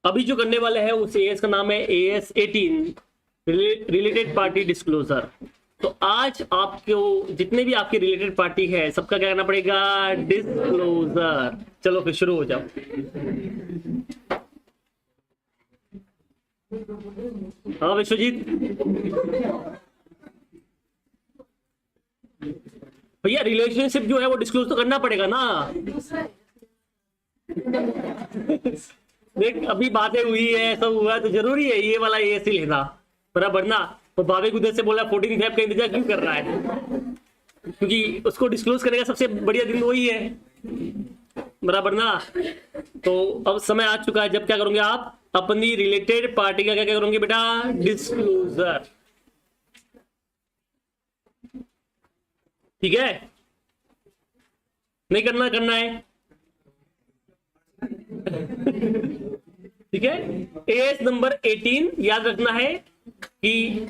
अभी जो करने वाले हैं उस एएस का नाम है AS18, रिलेटेड पार्टी डिस्क्लोजर। तो आज आपको जितने भी आपके रिलेटेड पार्टी है सबका क्या करना पड़ेगा, डिस्क्लोजर। चलो फिर शुरू हो जाओ। हाँ विश्वजीत भैया, रिलेशनशिप जो है वो डिस्क्लोज तो करना पड़ेगा ना। देख अभी बातें हुई है, सब हुआ है, तो जरूरी है ये वाला एएससी लेना बराबर ना। तो भावे उधर से बोला 14 फेब का इंतजार क्यों कर रहा है, क्योंकि उसको डिस्क्लोज करने का सबसे बढ़िया दिन वही है बराबर ना। तो अब समय आ चुका है जब क्या करोगे आप, अपनी रिलेटेड पार्टी का क्या क्या करोगे बेटा, डिस्क्लोजर। ठीक है, नहीं करना, करना है ठीक है। एज नंबर 18 याद रखना है कि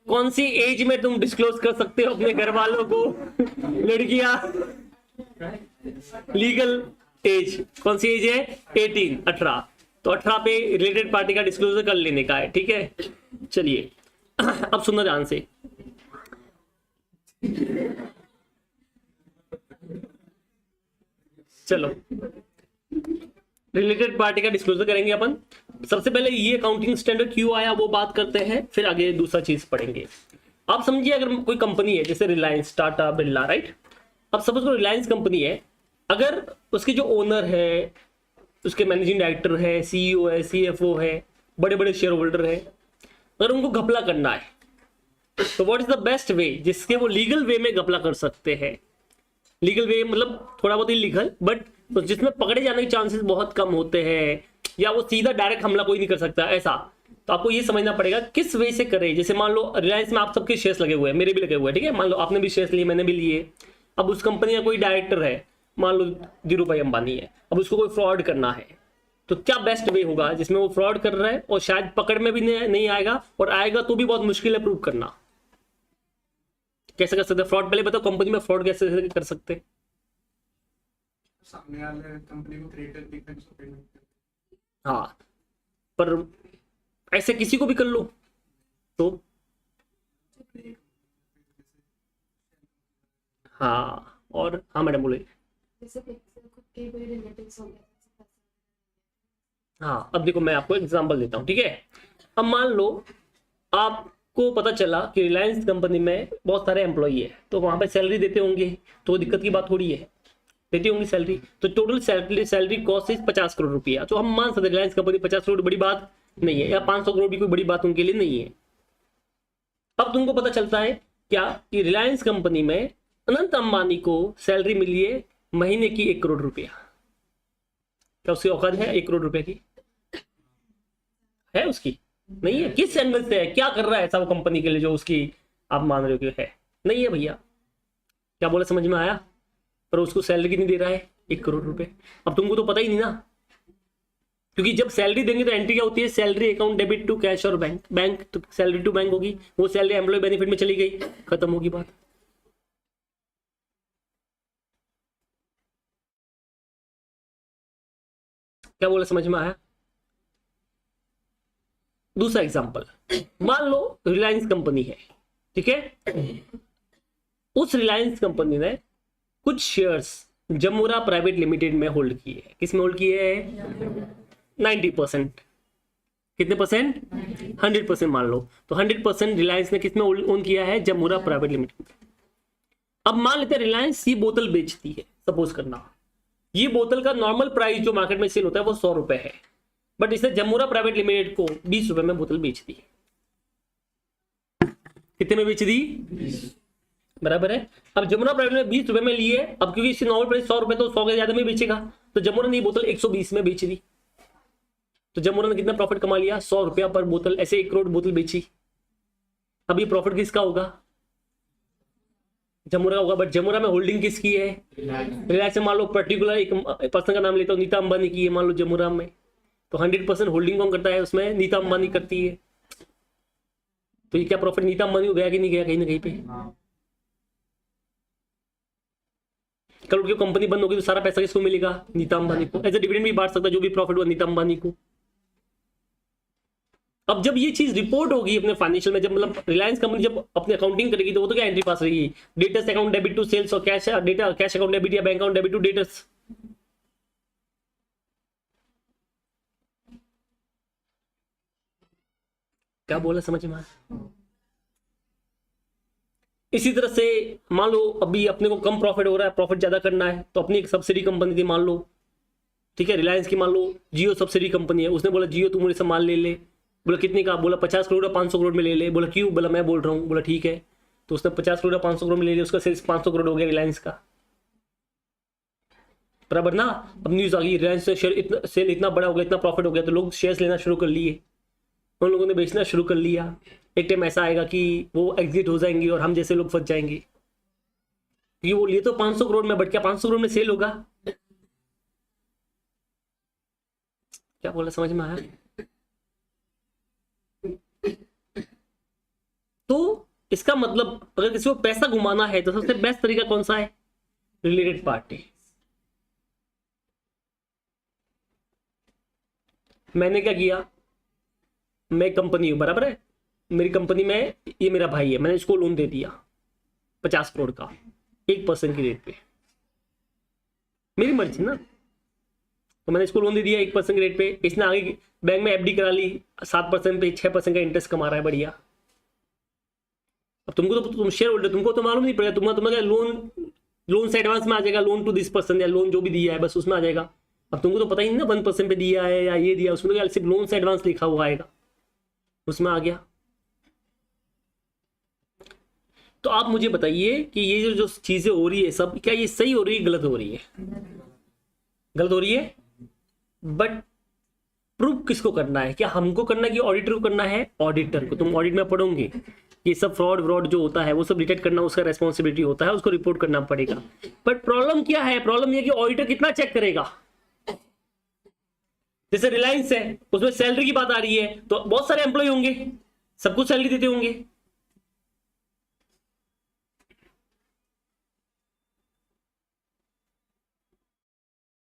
कौन सी एज में तुम डिस्क्लोज कर सकते हो अपने घर वालों को, लड़कियां। लीगल एज कौन सी एज है, 18। तो 18 पे रिलेटेड पार्टी का डिस्क्लोजर कर लेने का है। ठीक है, चलिए अब सुनना ध्यान से। चलो रिलेटेड पार्टी का डिस्क्लोजर करेंगे अपन। सबसे पहले ये अकाउंटिंग स्टैंडर्ड क्यों आया वो बात करते हैं, फिर आगे दूसरा चीज पढ़ेंगे। आप समझिए अगर कोई कंपनी है जैसे रिलायंस, टाटा, बिरला, राइट। अब सपोज को रिलायंस कंपनी है, अगर उसके जो ओनर है, उसके मैनेजिंग डायरेक्टर है, सीईओ है, सीएफओ है, बड़े बड़े शेयर होल्डर है, अगर उनको घपला करना है तो what is the best way जिसके वो लीगल वे में घपला कर सकते हैं। लीगल वे मतलब थोड़ा बहुत इलीगल, बट तो जिसमें पकड़े जाने के चांसेस बहुत कम होते हैं, या वो सीधा डायरेक्ट हमला कोई नहीं कर सकता ऐसा। तो आपको ये समझना पड़ेगा किस वे से करे। जैसे मान लो रिलायंस में आप सबके शेयर्स लगे हुए हैं, मेरे भी लगे हुए हैं, ठीक है। मान लो आपने भी शेयर्स लिए, मैंने भी लिए। अब उस कंपनी का कोई डायरेक्टर है, मान लो धीरू भाई अंबानी है, अब उसको कोई फ्रॉड करना है, तो क्या बेस्ट वे होगा जिसमें वो फ्रॉड कर रहा है और शायद पकड़ में भी नहीं आएगा, और आएगा तो भी बहुत मुश्किल है प्रूव करना। कैसे कर सकते फ्रॉड, पहले बताओ कंपनी में फ्रॉड कैसे कर सकते। सामने वाले कंपनी को क्रिएटर दिखने से। हाँ, पर ऐसे किसी को भी कर लो तो। हाँ, और हाँ मैडम बोले। हाँ, अब देखो मैं आपको एग्जांपल देता हूँ, ठीक है। अब मान लो आपको पता चला कि रिलायंस कंपनी में बहुत सारे एम्प्लॉई है, तो वहां पे सैलरी देते होंगे, तो दिक्कत की बात थोड़ी है, देती होंगी सैलरी। तो total salary cost is 50 crore रुपया। तो हम मान सकते रिलायंस कंपनी 50 करोड़ बड़ी बात नहीं है, या 500 करोड़ भी कोई बड़ी बात उनके लिए नहीं है। अब तुमको पता चलता है क्या कि रिलायंस कंपनी में अनंत अंबानी को सैलरी मिली है महीने की 1 करोड़ रुपया। क्या उसकी औकात है 1 करोड़ रुपए की? है उसकी? नहीं है। किस एंगल से है, क्या कर रहा है ऐसा वो कंपनी के लिए जो उसकी आप मान रहे हो कि है? नहीं है भैया। क्या बोला, समझ में आया? पर उसको सैलरी कितनी दे रहा है, 1 करोड़ रुपए। अब तुमको तो पता ही नहीं ना, क्योंकि जब सैलरी देंगे तो एंट्री क्या होती है, salary account debit to cash और बैंक, बैंक तो सैलरी टू बैंक होगी, वो सैलरी एम्प्लॉय बेनिफिट में चली गई, खत्म होगी बात। क्या बोला, समझ में आया? दूसरा एग्जांपल, मान लो रिलायंस कंपनी है, ठीक है। उस रिलायंस कंपनी ने कुछ शेयर्स जमुरा प्राइवेट लिमिटेड में होल्ड किए हैं। किस में होल्ड किए हैं? 90%। कितने परसेंट? 100% मान लो। तो 100% रिलायंस ने किसमें ओन किया है? जमुरा प्राइवेट लिमिटेड। अब मान लेते हैं रिलायंस ये बोतल बेचती है, सपोज करना ये बोतल का नॉर्मल प्राइस जो मार्केट में सेल होता है वो 100 रुपए है, बट इसने जमुरा प्राइवेट लिमिटेड को 20 रुपए में बोतल बेच दी। कितने में बेच दी? बराबर है। अब जमुना प्राइवेट में 20 रुपए में लिए, अब क्योंकि इसकी नॉर्मल प्राइस 100 रुपए, तो 100 के ज्यादा में बेचेगा, तो जमुना ने ये बोतल 120 में बेच दी। तो जमुना ने कितना प्रॉफिट कमा लिया? 100 रुपया पर बोतल। ऐसे 1 करोड़ बोतल बेची। अब ये प्रॉफिट किसका होगा? जमुना होगा, बट जमुना में होल्डिंग किसकी है? रिलायंस से। मान लो पर्टिकुलर एक पर्सन का नाम लेता हूँ, नीता अंबानी की है मान लो जमुना में, तो 100% होल्डिंग कौन करता है उसमें? नीता अंबानी करती है। तो ये क्या प्रॉफिट नीता अंबानी को गया कि नहीं गया कहीं ना कहीं पे? कल उनकी कंपनी बंद होगी तो सारा पैसा किसको मिलेगा? नीता अंबानी को। ऐसे डिविडेंड भी बांट सकता है जो भी प्रॉफिट हुआ नीता अंबानी को। अब जब ये चीज रिपोर्ट होगी अपने फाइनेंशियल में, जब मतलब रिलायंस कंपनी जब अपनी अकाउंटिंग करेगी तो वो तो क्या एंट्री पास रहेगी, debtors account debit to sales और cash data cash account debit या bank account debit to debtors. क्या बोला समझ में आया? इसी तरह से मान लो अभी अपने को कम प्रॉफिट हो रहा है, प्रॉफिट ज्यादा करना है, तो अपनी एक सब्सिडी कंपनी थी मान लो, ठीक है, रिलायंस की मान लो जियो सब्सिडी कंपनी है, उसने बोला जियो तू मुझे से माल ले ले, बोला कितने का, बोला 50 करोड़ या 500 करोड़ में ले ले, बोला क्यों, बोला मैं बोल रहा हूँ, बोला ठीक है, तो उसने 50 करोड़ या 500 करोड़ में ले लिया, उसका सेल्स 500 करोड़ हो गया रिलायंस का, बराबर ना। अब न्यूज आ गई रिलायंस से शेयर इतना सेल इतना बड़ा हो गया, इतना प्रॉफिट हो गया, तो लोग शेयर्स लेना शुरू कर लिए, उन लोगों ने बेचना शुरू कर लिया। एक टाइम ऐसा आएगा कि वो एग्जिट हो जाएंगे और हम जैसे लोग फंस जाएंगे, क्योंकि वो लिए तो 500 करोड़ में, बट क्या 500 करोड़ में सेल होगा? क्या बोला समझ में आया? तो इसका मतलब अगर किसी को पैसा घुमाना है तो सबसे बेस्ट तरीका कौन सा है? Related party. मैंने क्या किया, मैं कंपनी हूं, बराबर है, मेरी कंपनी में ये मेरा भाई है, मैंने इसको लोन दे दिया 50 करोड़ का 1% की रेट पे, मेरी मर्जी ना, तो मैंने इसको लोन दे दिया 1% की रेट पे, इसने आगे बैंक में एफडी करा ली 7% पे, 6% का इंटरेस्ट कमा रहा है, बढ़िया। अब तुमको तो तुम शेयर होल्डर, तुमको तो मालूम नहीं पड़ेगा, तुम्हारा क्या लोन से एडवांस में आ जाएगा, लोन टू दिस पर्सन या लोन जो भी दिया है बस उसमें आ जाएगा। अब तुमको तो पता ही नहीं ना 1% पे दिया है या ये दिया, उसमें तो सिर्फ लोन से एडवांस लिखा हुआ आएगा, उसमें आ गया। तो आप मुझे बताइए कि ये जो चीजें हो रही है सब, क्या ये सही हो रही है, गलत हो रही है? गलत हो रही है। बट प्रूफ किसको करना है? क्या हमको करना है कि ऑडिटर को करना है? ऑडिटर को। तुम ऑडिट में पढ़ोगे ये सब फ्रॉड जो होता है वो सब डिटेक्ट करना उसका रेस्पॉन्सिबिलिटी होता है, उसको रिपोर्ट करना पड़ेगा। बट प्रॉब्लम क्या है? प्रॉब्लम ये कि ऑडिटर कितना चेक करेगा। जैसे रिलायंस है, उसमें सैलरी की बात आ रही है, तो बहुत सारे एम्प्लॉय होंगे, सबको सैलरी देते होंगे,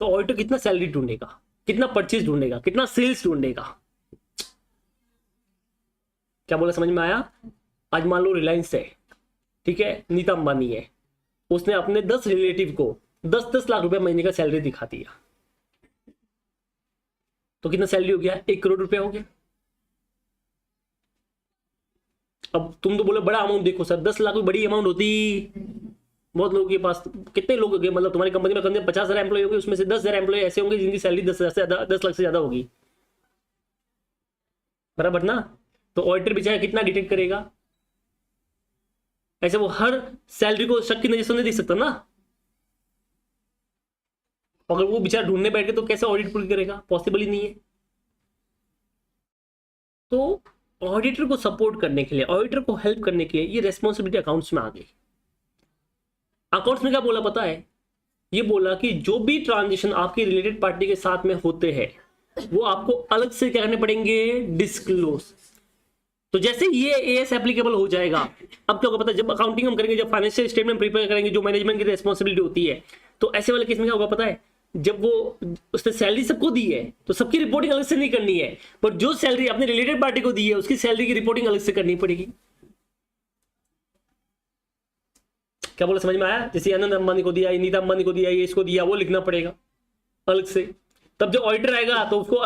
तो ऑडिटर कितना सैलरी ढूंढेगा, कितना परचेज ढूंढेगा, कितना सेल्स ढूंढेगा? क्या बोला समझ में आया? आज मान लो रिलायंस है, ठीक है, नीता अंबानी है, उसने अपने 10 रिलेटिव को 10-10 लाख रुपए महीने का सैलरी दिखा दिया, तो कितना सैलरी हो गया? 1 करोड़ रुपया हो गया। अब तुम तो बोले बड़ा अमाउंट, देखो सर 10 लाख भी बड़ी अमाउंट होती, बहुत लोगों के पास, कितने लोग हो गए, मतलब तुम्हारी कंपनी में कम से कम 50,000 एम्प्लॉय होंगे, उसमें से 10,000 एम्प्लॉय ऐसे होंगे जिनकी सैलरी 10,000 से ज्यादा, 10 लाख से ज्यादा होगी, बराबर ना। तो ऑडिटर बेचारा कितना डिटेक्ट करेगा? ऐसे वो हर सैलरी को शक की नजर से नहीं देख सकता ना, अगर वो बेचारा ढूंढने बैठ के तो कैसे ऑडिट पूरी करेगा? पॉसिबल ही नहीं है। तो ऑडिटर को सपोर्ट करने के लिए, ऑडिटर को हेल्प करने के लिए ये रेस्पॉन्सिबिलिटी अकाउंट्स में आ गई। अकाउंट्स में क्या बोला पता है? ये बोला कि जो भी ट्रांजेक्शन आपकी रिलेटेड पार्टी के साथ में होते हैं वो आपको अलग से क्या करने पड़ेंगे? डिस्क्लोज। तो जैसे ये एएस एप्लीकेबल हो जाएगा, अब क्या होगा पता है? जब अकाउंटिंग हम करेंगे, जब फाइनेंशियल स्टेटमेंट प्रिपेयर करेंगे, जो मैनेजमेंट की रिस्पॉन्सिबिलिटी होती है, तो ऐसे वाले केस में क्या होगा पता है? जब वो उसने सैलरी सबको दी है तो सबकी रिपोर्टिंग अलग से नहीं करनी है, बट जो सैलरी अपने रिलेटेड पार्टी को दी है उसकी सैलरी की रिपोर्टिंग अलग से करनी पड़ेगी। क्या बोला समझ में आया? जैसे आनंद अंबानी को दिया, नीता अंबानी को दिया, ये इसको दिया, वो लिखना पड़ेगा अलग से। तब जब ऑडिटर आएगा तो उसको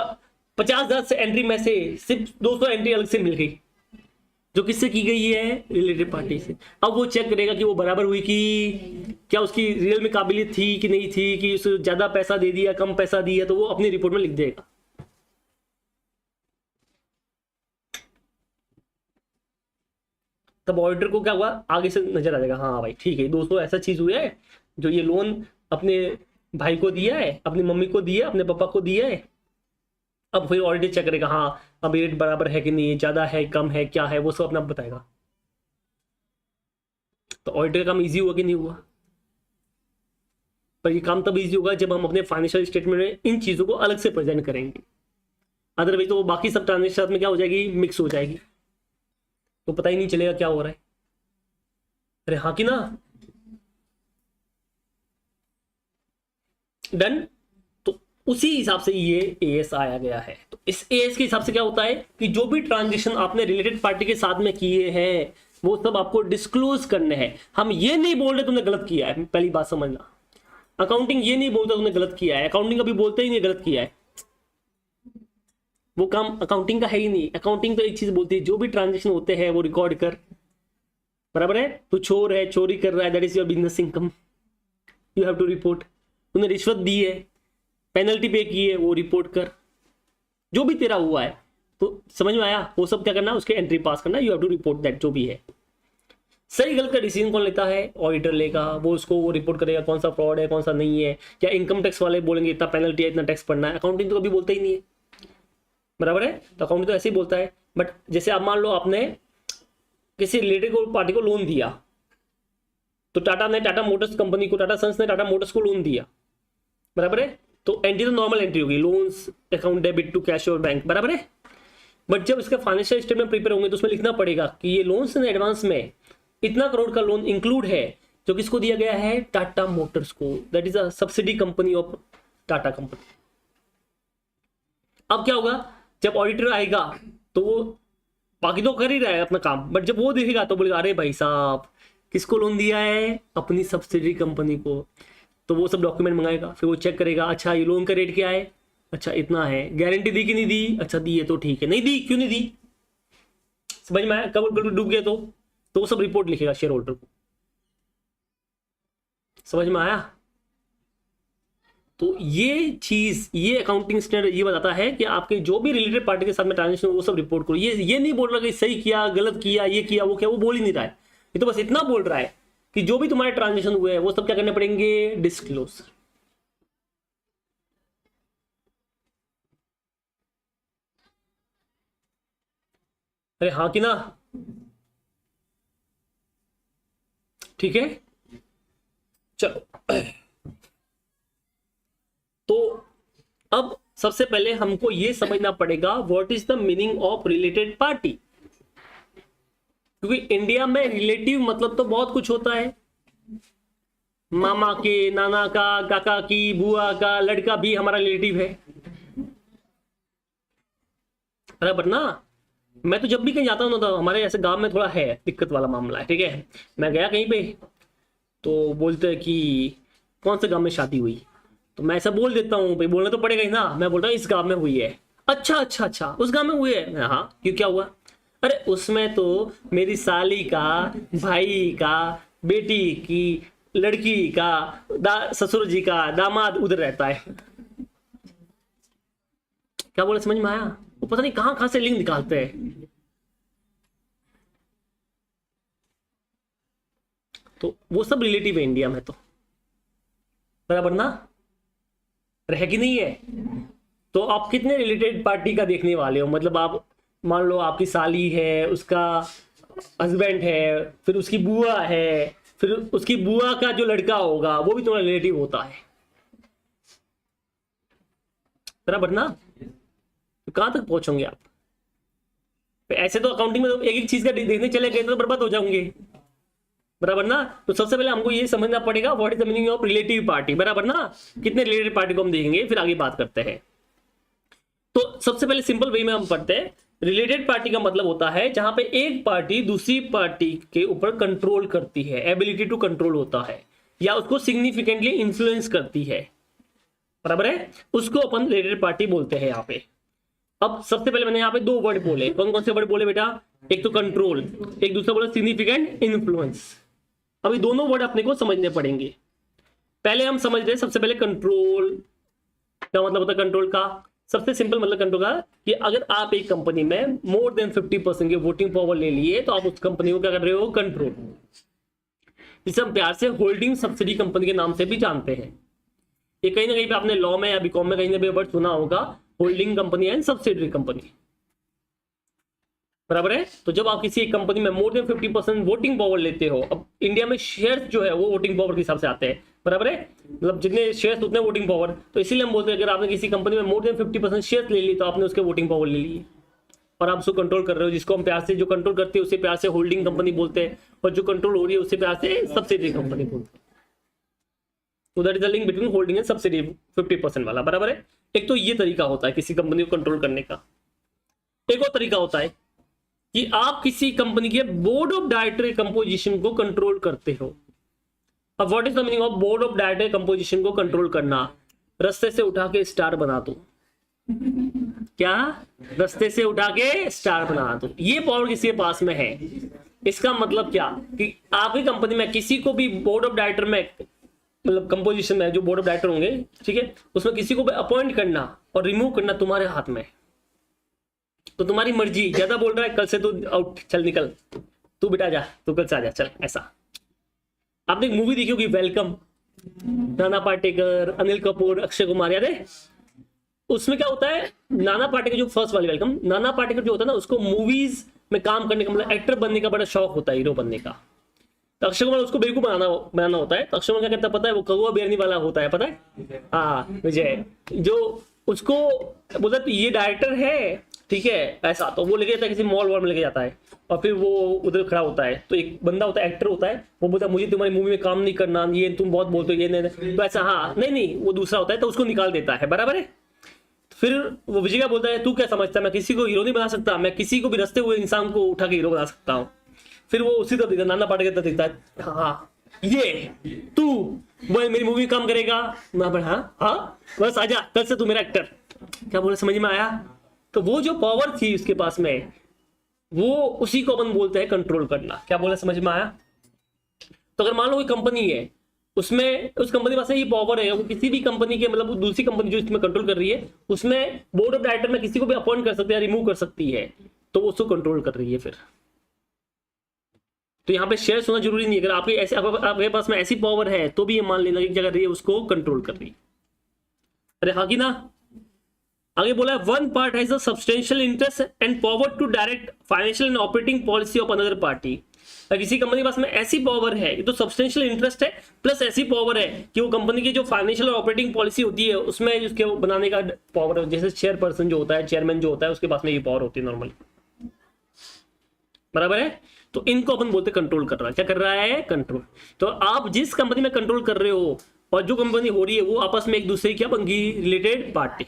50,000 से एंट्री में से सिर्फ 200 एंट्री अलग से मिल गई, जो किससे की गई है? रिलेटेड पार्टी से। अब वो चेक करेगा कि वो बराबर हुई, कि क्या उसकी रियल में काबिलियत थी कि नहीं थी, कि उसे ज्यादा पैसा दे दिया, कम पैसा दिया, तो वो अपनी रिपोर्ट में लिख देगा। तब ऑडिटर को क्या हुआ? आगे से नजर आ जाएगा, हाँ भाई ठीक है, दोस्तों ऐसा चीज हुआ है, जो ये लोन अपने भाई को दिया है, अपनी मम्मी को दिया, अपने पापा को दिया है। अब फिर ऑडिटर चेक करेगा, हाँ अब रेट बराबर है कि नहीं, ज्यादा है, कम है, क्या है, वो सब अपना बताएगा। तो ऑडिटर का काम इजी हुआ कि नहीं हुआ? पर ये काम तब इजी होगा जब हम अपने फाइनेंशियल स्टेटमेंट में इन चीजों को अलग से प्रेजेंट करेंगे, अदरवाइज तो वो बाकी सब ट्रांजेक्शन में क्या हो जाएगी? मिक्स हो जाएगी, तो पता ही नहीं चलेगा क्या हो रहा है। अरे हाँ कि ना? डन। तो उसी हिसाब से ये एएस आया गया है। तो इस एएस के हिसाब से क्या होता है कि जो भी ट्रांजेक्शन आपने रिलेटेड पार्टी के साथ में किए हैं वो सब आपको डिस्क्लोज करने हैं। हम ये नहीं बोल रहे तुमने गलत किया है, पहली बात समझना। अकाउंटिंग ये नहीं बोलता तुमने गलत किया है, अकाउंटिंग कभी बोलते ही नहीं गलत किया है, वो काम अकाउंटिंग का है ही नहीं। अकाउंटिंग तो एक चीज बोलती है जो भी ट्रांजेक्शन होते हैं वो रिकॉर्ड कर, बराबर है। तो चोर है, चोरी कर रहा है, that is your business income, you have to report. तूने रिश्वत दी है, पेनल्टी पे की है, वो रिपोर्ट कर। जो भी तेरा हुआ है तो समझ में आया, वो सब क्या करना, उसके एंट्री पास करना, you have to report that जो भी है। सही गलत का डिसीजन कौन लेता है, ऑडिटर लेगा, वो उसको वो रिपोर्ट करेगा कौन सा फ्रॉड है कौन सा नहीं है। या इनकम टैक्स वाले बोलेंगे इतना पेनल्टी है, इतना टैक्स पड़ना है, अकाउंटिंग तो कभी बोलता ही नहीं है, बराबर है। तो अकाउंटिंग तो ऐसे ही बोलता है। बट जैसे आप मान लो आपने किसी रिलेटेड को पार्टी को लोन दिया, तो टाटा ने टाटा मोटर्स कंपनी को, टाटा सन्स ने टाटा मोटर्स को लोन दिया, बराबर है। तो एंट्री तो नॉर्मल एंट्री होगी, loans account debit to cash और बैंक, बराबर है। बट जब इसका फाइनेंशियल स्टेटमेंट प्रिपेयर होंगे तो उसमें लिखना पड़ेगा कि ये लोन्स इन एडवांस में इतना करोड़ का लोन इंक्लूड है, जो किसको दिया गया है, टाटा मोटर्स को, that is a subsidy company of Tata company. अब क्या होगा, जब ऑडिटर आएगा तो वो बाकी तो कर ही रहा है अपना काम, बट जब वो देखेगा तो बोलेगा अरे भाई साहब किसको लोन दिया है, अपनी सब्सिडी कंपनी को। तो वो सब डॉक्यूमेंट मंगाएगा, फिर वो चेक करेगा, अच्छा ये लोन का रेट क्या है, अच्छा इतना है, गारंटी दी कि नहीं दी, अच्छा दी है तो ठीक है, नहीं दी क्यों नहीं दी, समझ में आया। कब डूब गया तो वो सब रिपोर्ट लिखेगा शेयर होल्डर को, समझ में आया। तो ये चीज, ये अकाउंटिंग स्टैंडर्ड ये बताता है कि आपके जो भी रिलेटेड पार्टी के साथ में ट्रांजेक्शन वो सब रिपोर्ट करो। ये नहीं बोल रहा कि सही किया गलत किया, ये किया वो किया, वो बोल ही नहीं रहा है। ये तो बस इतना बोल रहा है कि जो भी तुम्हारे ट्रांजेक्शन हुए हैं वो सब क्या करने पड़ेंगे, डिस्क्लोज। अरे हाँ कि ना, ठीक है। चलो तो अब सबसे पहले हमको यह समझना पड़ेगा what is the meaning of related party, क्योंकि इंडिया में रिलेटिव मतलब तो बहुत कुछ होता है। मामा के, नाना का, काका की, बुआ का लड़का भी हमारा रिलेटिव है, बराबर ना। मैं तो जब भी कहीं जाता हूँ ना तो हमारे ऐसे गांव में थोड़ा है दिक्कत वाला मामला है, ठीक है। मैं गया कहीं पे तो बोलते हैं कि कौन से गांव में शादी हुई, तो मैं ऐसा बोल देता हूँ, भाई बोलना तो पड़ेगा ही ना। मैं बोलता हूँ इस गांव में हुई है। अच्छा अच्छा अच्छा, उस गांव में हुई है, हाँ क्यों क्या हुआ, अरे उसमें तो मेरी साली का, भाई का, बेटी की, लड़की का, ससुर जी का दामाद उधर रहता है। क्या बोले, समझ में आया। वो पता नहीं कहां से लिंक निकालते हैं। तो वो सब रिलेटिव है इंडिया में, तो बराबर ना, रह कि नहीं है। तो आप कितने रिलेटेड पार्टी का देखने वाले हो, मतलब आप मान लो आपकी साली है, उसका हस्बैंड है, फिर उसकी बुआ है, फिर उसकी बुआ का जो लड़का होगा वो भी तुम्हारा रिलेटिव होता है, बराबर ना। तो कहां तक पहुंचोगे आप। ऐसे तो अकाउंटिंग में तो एक एक चीज का देखने चले गए तो बर्बाद हो जाओगे, बराबर ना। तो सबसे पहले हमको ये समझना पड़ेगा what is the meaning of relative party, बराबर ना। कितने रिलेटेड पार्टी को हम देखेंगे, फिर आगे बात करते हैं। तो सबसे पहले सिंपल वे में हम पढ़ते हैं। रिलेटेड पार्टी का मतलब होता है जहां पे एक पार्टी दूसरी पार्टी के ऊपर कंट्रोल करती है, एबिलिटी टू कंट्रोल होता है, या उसको सिग्निफिकेंटली इन्फ्लुएंस करती है, बराबर है, उसको अपन रिलेटेड पार्टी बोलते हैं यहाँ पे। अब सबसे पहले मैंने यहाँ पे दो वर्ड बोले, कौन कौन से वर्ड बोले बेटा, एक तो कंट्रोल, एक दूसरा बोला सिग्निफिकेंट इन्फ्लुएंस। अभी दोनों वर्ड अपने को समझने पड़ेंगे। पहले हम समझ रहे सबसे पहले कंट्रोल क्या मतलब होता है। कंट्रोल का सबसे सिंपल मतलब कंट्रोल का कि अगर आप एक कंपनी में मोर देन 50% की वोटिंग पावर ले लिए तो आप उस कंपनी को क्या कर रहे हो, कंट्रोल। जिसे हम प्यार से होल्डिंग सब्सिडी कंपनी के नाम से भी जानते हैं। ये कहीं ना कहीं पे आपने लॉ में या बीकॉम में कहीं ना कहीं वर्ड सुना होगा, holding company and subsidiary company, बराबर है। तो जब आप किसी एक कंपनी में मोर देन 50% वोटिंग पावर लेते हो, अब इंडिया में शेयर्स जो है वो वोटिंग पावर के हिसाब से आते हैं, बराबर है, मतलब जितने शेयर्स उतने वोटिंग पावर। तो इसीलिए हम बोलते हैं अगर आपने किसी कंपनी में मोर देन 50% शेयर्स ले ली तो आपने उसके वोटिंग पावर ले ली और आप उसको कंट्रोल कर रहे हो। जिसको हम प्यार से, जो कंट्रोल करते हैं उसे प्यार से होल्डिंग कंपनी बोलते हैं, और जो कंट्रोल हो रही है उसे प्यार से सब्सिडरी कंपनी बोलते हैं। तो that is the link between holding and subsidy 50% वाला, बराबर है। एक तो ये तरीका होता है किसी कंपनी को कंट्रोल करने का। एक और तरीका होता है कि आप किसी कंपनी के बोर्ड ऑफ डायरेक्टर कंपोजिशन को कंट्रोल करते हो। अब what is the meaning of board of director composition को कंट्रोल करना? रास्ते से उठा के स्टार बना दो। क्या? रास्ते से उठा के स्टार बना दो। ये पावर किसी के पास में है। इसका मतलब क्या कि आपकी कंपनी में किसी को भी बोर्ड ऑफ डायरेक्टर में, मतलब कंपोजिशन में जो बोर्ड ऑफ डायरेक्टर होंगे, ठीक है, उसमें किसी को भी अपॉइंट करना और रिमूव करना तुम्हारे हाथ में। तो तुम्हारी मर्जी। ज्यादा बोल रहा है कल से तू आउट, चल निकल, तू बेटा जा, तू कल से आ जा, चल। ऐसा आपने एक मूवी देखी होगी वेलकम, नाना पाटेकर, अनिल कपूर, अक्षय कुमार, याद है? उसमें क्या होता है, नाना पाटेकर जो फर्स्ट वाली वेलकम, नाना पाटेकर जो होता है ना, उसको मूवीज में काम करने का, मतलब एक्टर बनने का बड़ा शौक होता है, हीरो बनने का। तो अक्षय कुमार उसको बेवकूफ बनाना होता है। तो अक्षय कुमार क्या करता है पता है? वो कौवा बेरने वाला होता है, पता है? हाँ, विजय, जो उसको बोलता है तो ये डायरेक्टर है, ठीक है, ऐसा। तो वो लेके जाता है किसी मॉल वॉल में, लेके जाता है और फिर वो उधर खड़ा होता है। तो एक बंदा होता है, एक्टर होता है, वो बोलता है मुझे तुम्हारी मूवी में काम नहीं करना, ये तुम बहुत बोलते हो, ये नहीं। तो ऐसा, हाँ नहीं, वो दूसरा होता है, तो उसको निकाल देता है, बराबर है। फिर वो विजय क्या बोलता है, तू क्या समझता है मैं किसी को हीरो नहीं बना सकता? मैं किसी को भी रस्ते हुए इंसान को उठा के हीरो बना सकता हूँ। फिर वो उसी तरह दिखता, नाना पाटेकर दिखता है, हाँ ये तू मेरी मूवी काम करेगा ना? हाँ बस आजा, कल से तू मेरा एक्टर। क्या बोले, समझ में आया? तो वो जो पावर थी उसके पास में, वो उसी को अपन बोलते हैं कंट्रोल करना। क्या बोले, समझ में आया? तो अगर मान लो कोई कंपनी है, उसमें उस कंपनी के पास ये पावर है, वो किसी भी कंपनी के, मतलब दूसरी कंपनी जो इसमें कंट्रोल कर रही है, उसमें बोर्ड ऑफ डायरेक्टर में किसी को भी अपॉइंट कर सकती है, रिमूव कर सकती है, तो वो उसको कंट्रोल कर रही है। फिर तो यहाँ पे शेयर होना जरूरी नहीं है। अगर आपके ऐसे आपके पास में ऐसी पावर है तो भी ये मान लेना कि क्या कर रही है, उसको कंट्रोल कर रही है। अरे हाँ कि ना? आगे बोला है, one part has a substantial interest and power to direct financial and operating policy of another party. किसी कंपनी के पास में ऐसी पावर है, तो सब्सटेंशियल इंटरेस्ट है, प्लस ऐसी पावर है कि वो कंपनी की जो फाइनेंशियल और ऑपरेटिंग पॉलिसी होती है उसमें उसके बनाने का पावर है। जैसे चेयरपर्सन जो होता है, चेयरमैन जो होता है, उसके पास में ये पावर होती है नॉर्मली, बराबर है। तो इनको अपन बोलते कंट्रोल कर रहा है। क्या कर रहा है? कंट्रोल। तो आप जिस कंपनी में कंट्रोल कर रहे हो और जो कंपनी हो रही है, वो आपस में एक दूसरे की क्या बन गई? Related party.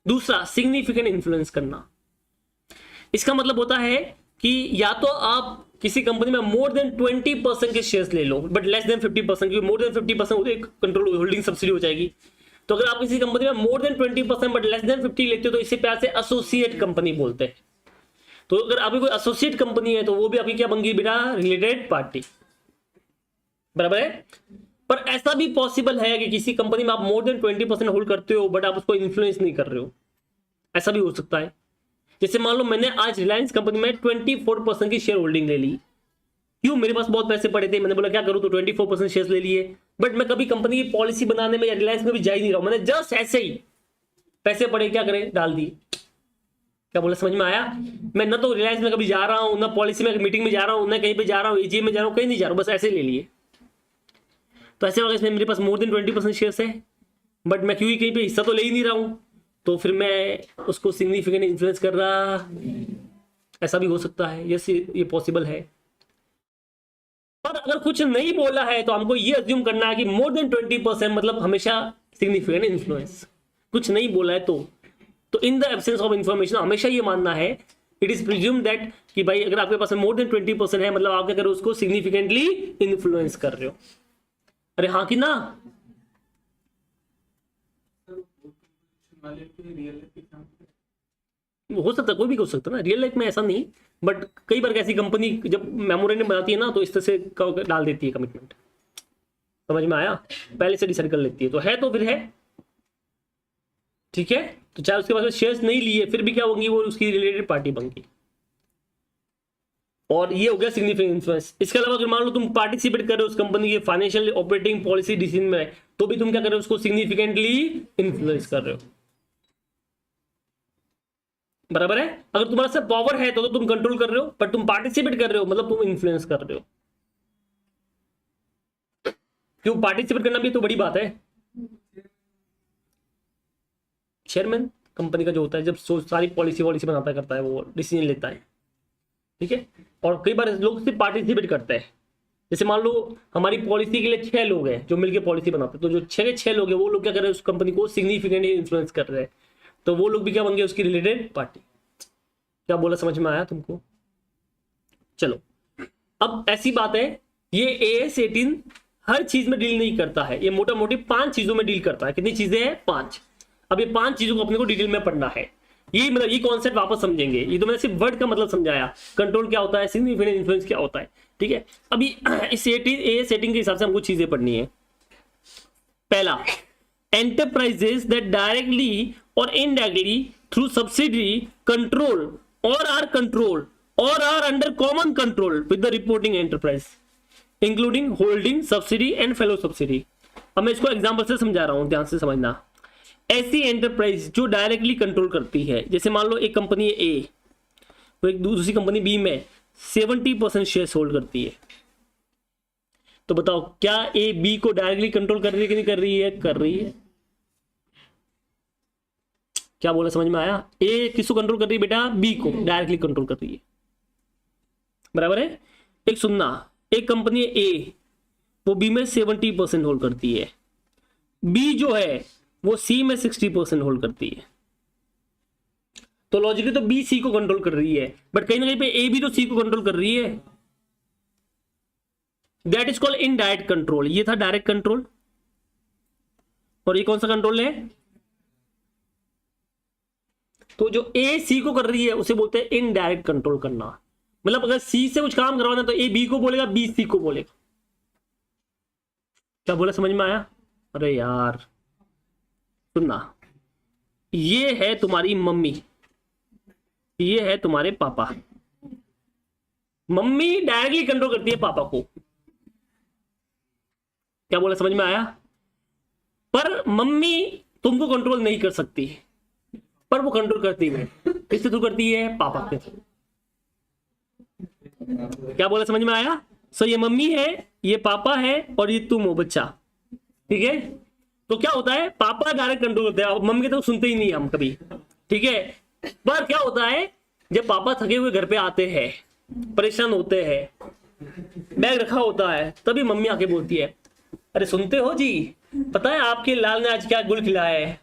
दूसरा, सिग्निफिकेंट इन्फ्लुएंस करना। इसका मतलब होता है कि या तो आप किसी कंपनी में मोर देन 20% के शेयर्स ले लो, बट लेस देन 50%, क्योंकि more than 50% control holding subsidy हो जाएगी। तो अगर आप किसी कंपनी में more than 20% but less than 50 लेते हो, तो इसे प्यार से एसोसिएट कंपनी बोलते हैं। तो अगर आपकी कोई एसोसिएट कंपनी है, तो वो भी आपकी क्या बन गई बेटा? रिलेटेड पार्टी, बराबर है। पर ऐसा भी पॉसिबल है कि किसी कंपनी में आप मोर देन 20% होल्ड करते हो, बट आप उसको इन्फ्लुएंस नहीं कर रहे हो। ऐसा भी हो सकता है। जैसे मान लो मैंने आज रिलायंस कंपनी में 24% की शेयर होल्डिंग ले ली। क्यों? मेरे पास बहुत पैसे पड़े थे, मैंने बोला क्या करूं, तो 24% शेयर ले लिए। बट मैं कभी कंपनी की पॉलिसी बनाने में या रिलायंस में भी जा ही नहीं रहा हूं, मैंने जस्ट ऐसे ही पैसे पड़े, क्या करें, डाल दिए। क्या बोला, समझ में आया? मैं ना तो रिलायंस में कभी जा रहा हूं, ना पॉलिसी में मीटिंग में जा रहा हूं, ना कहीं पे जा रहा हूं, एजीएम में जा रहा हूं, कहीं नहीं जा रहा हूं, बस ऐसे ले लिए। तो ऐसे वगैरह मेरे पास मोर देन 20% शेयर्स है, बट मैं क्यों ही कहीं पे हिस्सा तो ले ही नहीं रहा हूं, तो फिर मैं उसको सिग्निफिकेंट इन्फ्लुएंस कर रहा। ऐसा भी हो सकता है, यस, ये पॉसिबल है। और अगर कुछ नहीं बोला है तो हमको ये अज्यूम करना है कि मोर देन 20% मतलब हमेशा सिग्निफिकेंट इन्फ्लुएंस। कुछ नहीं बोला है तो in the absence of information हमेशा ये मानना है, इट इज प्रिज्यूम दैट कि भाई अगर आपके पास मोर देन 20% है, मतलब आप क्या कर रहे हो, उसको सिग्निफिकेंटली इन्फ्लुएंस कर रहे हो। अरे हाँ कि ना? हो सकता है, कोई भी हो सकता है ना, रियल लाइफ में ऐसा नहीं, बट कई बार ऐसी कंपनी जब मेमोरेंडम बनाती है ना, तो इस तरह से डाल देती है कमिटमेंट। समझ में आया? पहले से डिसाइड कर लेती है, तो फिर है, ठीक है। तो चाहे उसके पास शेयर्स नहीं लिए, फिर भी क्या होंगी, वो उसकी रिलेटेड पार्टी बन गई। और ये हो गया सिग्निफिकेंट इन्फ्लुएंस। इसके अलावा अगर मान लो तुम पार्टिसिपेट कर रहे हो उस कंपनी के फाइनेंशियल ऑपरेटिंग पॉलिसी डिसीजन में, तो भी तुम क्या कर रहे हो, उसको सिग्निफिकेंटली इन्फ्लुएंस कर रहे हो, बराबर है। अगर तुम्हारे साथ पावर है तो तुम कंट्रोल कर रहे हो, पर तुम पार्टिसिपेट कर रहे हो मतलब तुम इन्फ्लुएंस कर रहे हो। क्यों? पार्टिसिपेट करना भी तो बड़ी बात है। चेयरमैन कंपनी का जो होता है, जब सारी पॉलिसी बनाता करता है, वो डिसीजन लेता है, ठीक है। और कई बार लोग सिर्फ पार्टिसिपेट करते हैं, जैसे मान लो हमारी पॉलिसी के लिए 6 लोग हैं जो मिलकर पॉलिसी बनाते हैं, तो जो 6 के 6 लोग हैं वो लोग क्या कर रहे हैं, उस कंपनी को सिग्निफिकेंटली इन्फ्लुएंस कर रहे हैं, तो वो लोग भी क्या बन गए, उसकी रिलेटेड पार्टी। क्या बोला, समझ में आया तुमको? चलो, अब ऐसी बात है, ये AS18 हर चीज में डील नहीं करता है, ये मोटा मोटी 5 चीजों में डील करता है। कितनी चीजें हैं? 5। अब ये 5 चीजों को अपने को डिटेल में पढ़ना है। ये मतलब ये कॉन्सेप्ट वापस समझेंगे, ये तो मैंने सिर्फ वर्ड का मतलब समझाया, कंट्रोल क्या होता है, सिग्निफिकेंट इन्फ्लुएंस क्या होता है, ठीक है। अभी इस AS18 के हिसाब से हमको चीजें पढ़नी है। पहला, enterprises that directly or indirectly through subsidiary control or are under common control with the reporting enterprise including holding subsidiary and fellow subsidiary। अब मैं इसको एग्जांपल से समझा रहा हूं, ध्यान से समझना। ऐसी एंटरप्राइज जो डायरेक्टली कंट्रोल करती है, जैसे मान लो एक कंपनी है A, वो एक दूसरी कंपनी B में 70% शेयर होल्ड करती है, तो बताओ क्या A B को डायरेक्टली कंट्रोल कर रही है कि नहीं कर रही है? कर रही है। क्या बोला, समझ में आया? A किसको कंट्रोल कर रही है बेटा? B को डायरेक्टली कंट्रोल कर रही है, बराबर है। एक सुनना, एक कंपनी है A, वो B में 70% होल्ड करती है, B जो है वो C में 60% होल्ड करती है, तो लॉजिकली तो B C को कंट्रोल कर रही है, बट कहीं ना कहीं पे A भी तो C को कंट्रोल कर रही है। That is called indirect control. ये था डायरेक्ट कंट्रोल, और ये कौन सा कंट्रोल है? तो जो A C को कर रही है उसे बोलते हैं इनडायरेक्ट कंट्रोल करना। मतलब अगर C से कुछ काम करवाना तो A B को बोलेगा, B C को बोलेगा। क्या बोला, समझ में आया? अरे यार सुनना, ये है तुम्हारी मम्मी, ये है तुम्हारे पापा। मम्मी डायरेक्टली कंट्रोल करती है पापा को। क्या बोला, समझ में आया? पर मम्मी तुमको कंट्रोल नहीं कर सकती, पर वो कंट्रोल करती है। किसके थ्रू करती है? पापा के थ्रू। क्या बोला, समझ में आया? सो ये मम्मी है, ये पापा है, और ये तुम हो बच्चा, ठीक है। तो क्या होता है, पापा डायरेक्ट कंट्रोल करते हैं, मम्मी के तो सुनते ही नहीं हम कभी, ठीक है। पर क्या होता है, जब पापा थके हुए घर पे आते हैं, परेशान होते हैं, बैग रखा होता है, तभी मम्मी आके बोलती है, अरे सुनते हो जी, पता है आपके लाल ने आज क्या गुल खिलाया है?